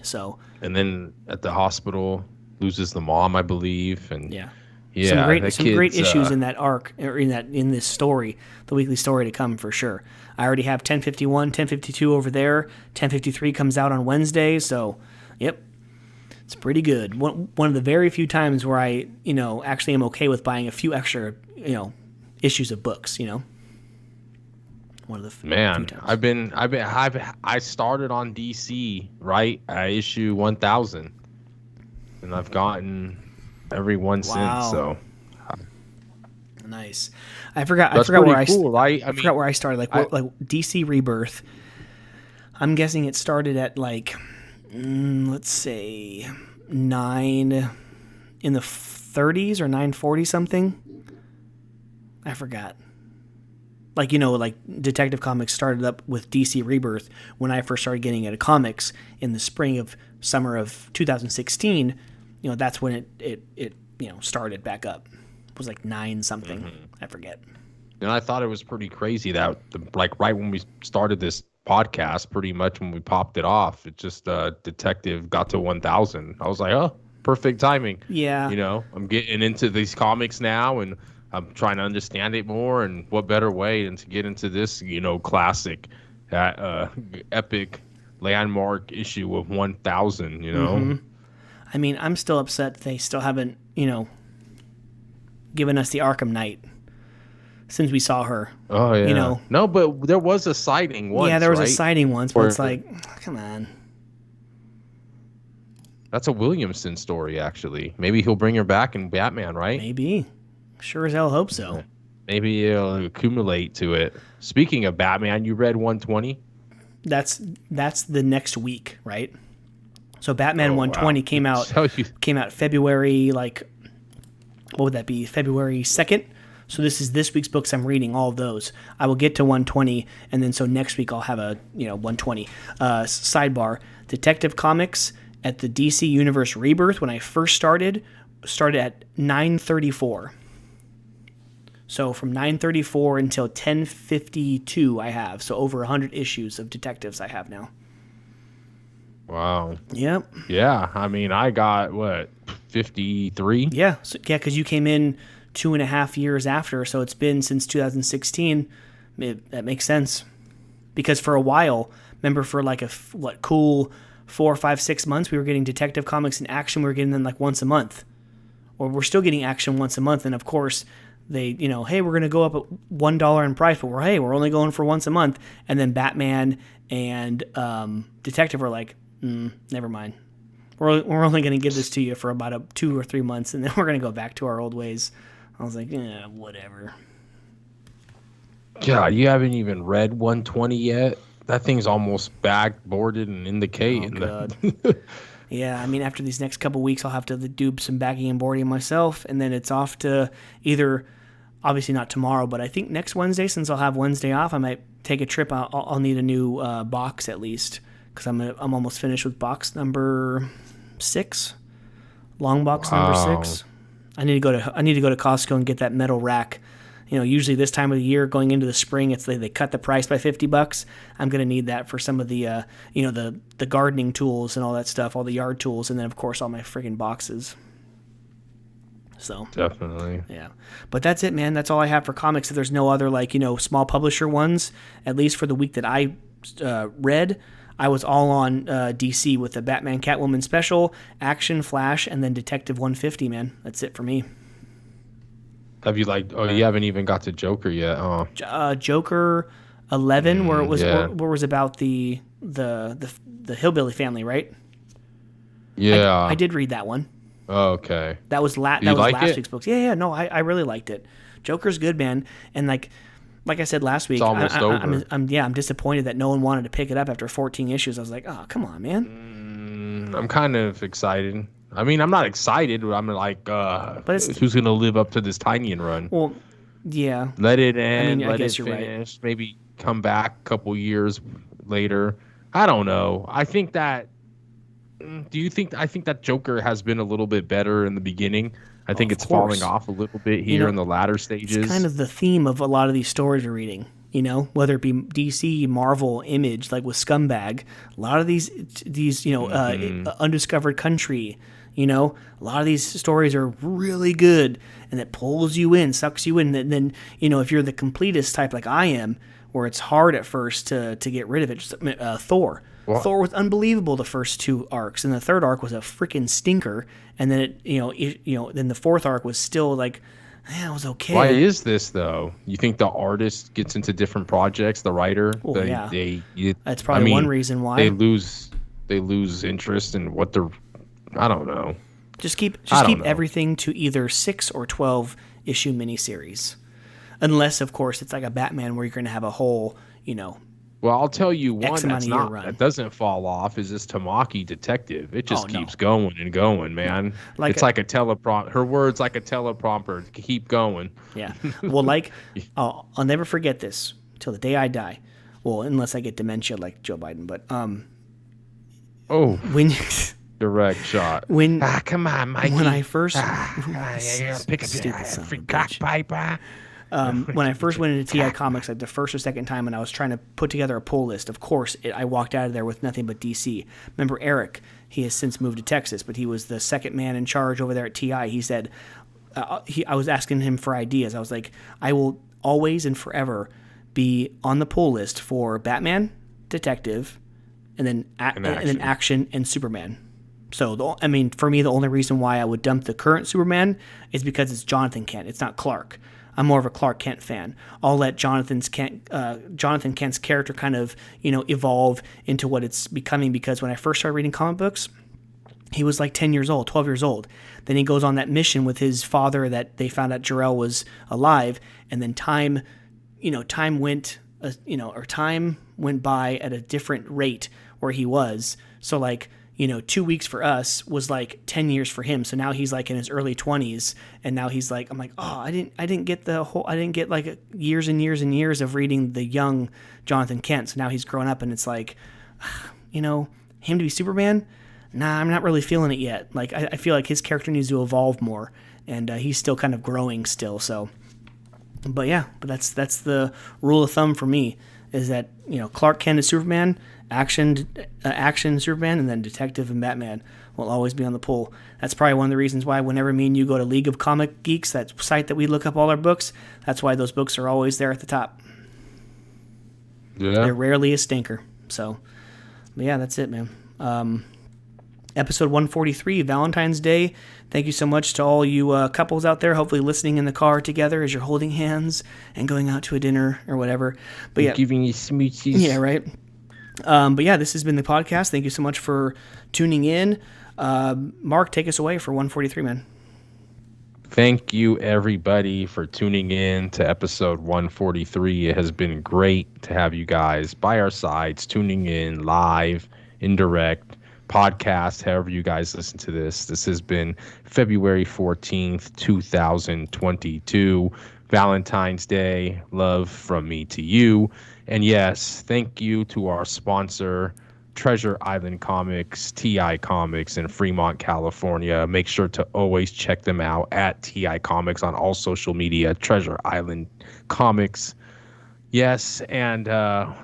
So. And then at the hospital, loses the mom, I believe. And yeah. Yeah, some great issues in that arc, or in this story, the weekly story to come for sure. I already have 1051, 1052 over there. 1053 comes out on Wednesday, so yep, it's pretty good. One of the very few times where I actually am okay with buying a few extra issues of books. One of the few times. I started on DC right at issue 1000, and I've gotten every one since. So nice. I forgot where I forgot where I started. Like DC Rebirth. I'm guessing it started at let's say 9 in the 30s or 940 something. I forgot. Detective Comics started up with DC Rebirth when I first started getting into comics in the summer of 2016. That's when it started back up. It was 9 something. Mm-hmm. I forget. And I thought it was pretty crazy that right when we started this podcast, pretty much when we popped it off, it just Detective got to 1000. I was like, oh, perfect timing. Yeah. I'm getting into these comics now, and I'm trying to understand it more. And what better way than to get into this, classic, epic landmark issue of 1000. Mm-hmm. I mean, I'm still upset they still haven't, given us the Arkham Knight since we saw her. Oh, yeah. No, but there was a sighting once, yeah, there was right? a sighting once, but it's come on. That's a Williamson story, actually. Maybe he'll bring her back in Batman, right? Maybe. Sure as hell hope so. Maybe it'll accumulate to it. Speaking of Batman, you read 120? That's the next week, right? So Batman 120 came out February, what would that be? February 2nd. So this is this week's books I'm reading, all of those. I will get to 120, and then so next week I'll have a 120. Sidebar: Detective Comics at the DC Universe Rebirth when I first started at 934. So from 934 until 1052 I have. So over 100 issues of detectives I have now. Wow. Yep. Yeah. I mean, I got, 53? Yeah. So, because you came in 2.5 years after, so it's been since 2016. That makes sense. Because for a while, remember for cool 4, 5, 6 months, we were getting Detective Comics and Action. We were getting them once a month. Or we're still getting Action once a month. And of course, they, hey, we're going to go up at $1 in price, but we're only going for once a month. And then Batman and Detective are never mind. We're only going to give this to you for about 2 or 3 months, and then we're going to go back to our old ways. I was like, yeah, whatever. God, you haven't even read 120 yet? That thing's almost backboarded and in the cave. Oh, God. Yeah, I mean, after these next couple weeks, I'll have to do some backing and boarding myself, and then it's off to either, obviously not tomorrow, but I think next Wednesday, since I'll have Wednesday off, I might take a trip. I'll need a new box at least, because I'm almost finished with box number 6, long box number 6. I need to go to Costco and get that metal rack. Usually this time of the year, going into the spring, it's they cut the price by $50. I'm gonna need that for some of the the gardening tools and all that stuff, all the yard tools, and then of course all my friggin' boxes. So definitely, yeah. But that's it, man. That's all I have for comics. If there's no other small publisher ones, at least for the week that I read, I was all on DC with the Batman Catwoman special, Action, Flash, and then Detective 150. Man, that's it for me. Have you you haven't even got to Joker yet? Oh, Joker 11, where it was where was about the hillbilly family, right? Yeah, I did read that one. Oh, okay. That was last week's books. Yeah, no, I really liked it. Joker's good, man, and like I said last week, it's almost over. I'm disappointed that no one wanted to pick it up after 14 issues. I was like, oh, come on, man. I'm kind of excited. I mean, I'm not excited. But I'm like, who's going to live up to this Tynion run? Well, yeah. Let it end. I guess it you're finish. right. Maybe come back a couple years later. I don't know. I think that. I think that Joker has been a little bit better in the beginning. I think it's falling off a little bit here in the latter stages. It's kind of the theme of a lot of these stories we're reading. Whether it be DC, Marvel, Image, like with Scumbag, a lot of these Undiscovered Country, a lot of these stories are really good, and it pulls you in, sucks you in. And then, if you're the completist type like I am, where it's hard at first to get rid of it, Thor. What? Thor was unbelievable the first 2 arcs, and the third arc was a freaking stinker. And then then the fourth arc was still like, it was okay. Why is this though? You think the artist gets into different projects, the writer? Well, that's probably one reason why they lose interest in what they're. I don't know. Just keep everything to either 6 or 12 issue miniseries, unless of course it's like a Batman where you're going to have a whole Well, I'll tell you one that doesn't fall off is this Tamaki detective. It just keeps going and going, man. It's like a teleprompter. Her words like a teleprompter. Keep going. Yeah. Well, I'll never forget this till the day I die. Well, unless I get dementia like Joe Biden. But when direct shot. Come on, Mikey. When I first pick a stupid son of a bitch. When I first went into TI Comics, like the first or second time, and I was trying to put together a pull list, of course, I walked out of there with nothing but DC. Remember Eric? He has since moved to Texas, but he was the second man in charge over there at TI. He said, I was asking him for ideas. I was like, I will always and forever be on the pull list for Batman, Detective, and then Action and Superman. So, for me, the only reason why I would dump the current Superman is because it's Jonathan Kent. It's not Clark. I'm more of a Clark Kent fan. I'll let Jonathan Kent's character kind of, evolve into what it's becoming, because when I first started reading comic books, he was like 10 years old, 12 years old. Then he goes on that mission with his father that they found out Jor-El was alive, and then time went by at a different rate where he was. So 2 weeks for us was like 10 years for him. So now he's like in his early 20s, and now he's like, I'm like, I didn't get like years and years and years of reading the young Jonathan Kent. So now he's grown up, and it's like, him to be Superman? Nah, I'm not really feeling it yet. Like I feel like his character needs to evolve more, and he's still kind of growing still. So, but that's the rule of thumb for me, is that Clark Kent is Superman, action Superman, and then Detective and Batman will always be on the pull. That's probably one of the reasons why whenever me and you go to League of Comic Geeks, that site that we look up all our books, that's why those books are always there at the top. Yeah. They're rarely a stinker. So, but yeah, that's it, man. Episode 143, Valentine's Day. Thank you so much to all you couples out there, hopefully listening in the car together as you're holding hands and going out to a dinner or whatever. But yeah, giving you smoochies. Yeah, right. But yeah, this has been the podcast. Thank you so much for tuning in. Mark, take us away for 143, man. Thank you, everybody, for tuning in to episode 143. It has been great to have you guys by our sides, tuning in live, indirect, podcast, however you guys listen to this. This has been February 14th, 2022, Valentine's Day. Love from me to you. And yes, thank you to our sponsor, Treasure Island Comics, TI Comics in Fremont, California. Make sure to always check them out at TI Comics on all social media, Treasure Island Comics. Yes, and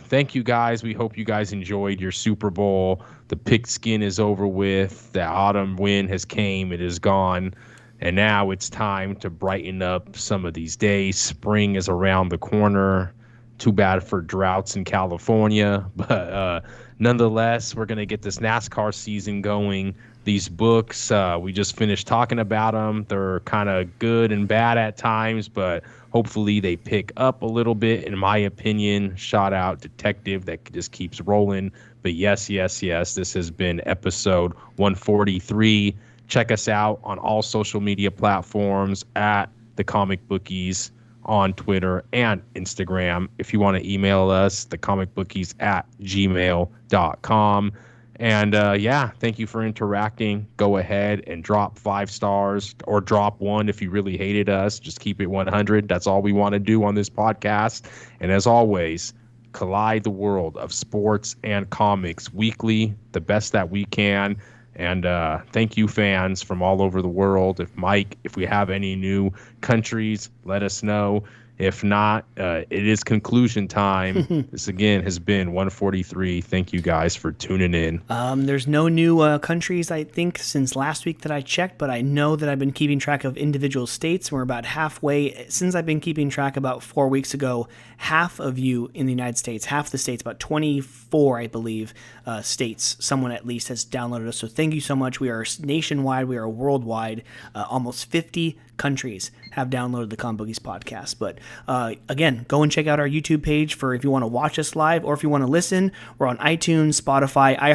thank you guys. We hope you guys enjoyed your Super Bowl. The pigskin is over with. The autumn wind has came. It is gone. And now it's time to brighten up some of these days. Spring is around the corner. Too bad for droughts in California. But nonetheless, we're going to get this NASCAR season going. These books, we just finished talking about them. They're kind of good and bad at times, but hopefully they pick up a little bit, in my opinion. Shout out Detective that just keeps rolling. But yes, this has been episode 143. Check us out on all social media platforms at The Comic Bookies on Twitter and Instagram. If you want to email us, thecomicbookies@gmail.com. And thank you for interacting. Go ahead and drop 5 stars or drop 1 if you really hated us. Just keep it 100. That's all we want to do on this podcast. And as always, collide the world of sports and comics weekly, the best that we can. And thank you, fans from all over the world. If we have any new countries, let us know. If not, it is conclusion time. This again has been 143. Thank you guys for tuning in. There's no new countries, I think, since last week that I checked, but I know that I've been keeping track of individual states. We're about halfway. Since I've been keeping track about 4 weeks ago, half of you in the United States, half the states, about 24, I believe, states, someone at least has downloaded us. So thank you so much. We are nationwide. We are worldwide. Almost 50 countries have downloaded the Comic Bookies podcast. But again, go and check out our YouTube page for if you want to watch us live or if you want to listen. We're on iTunes, Spotify, iHeart.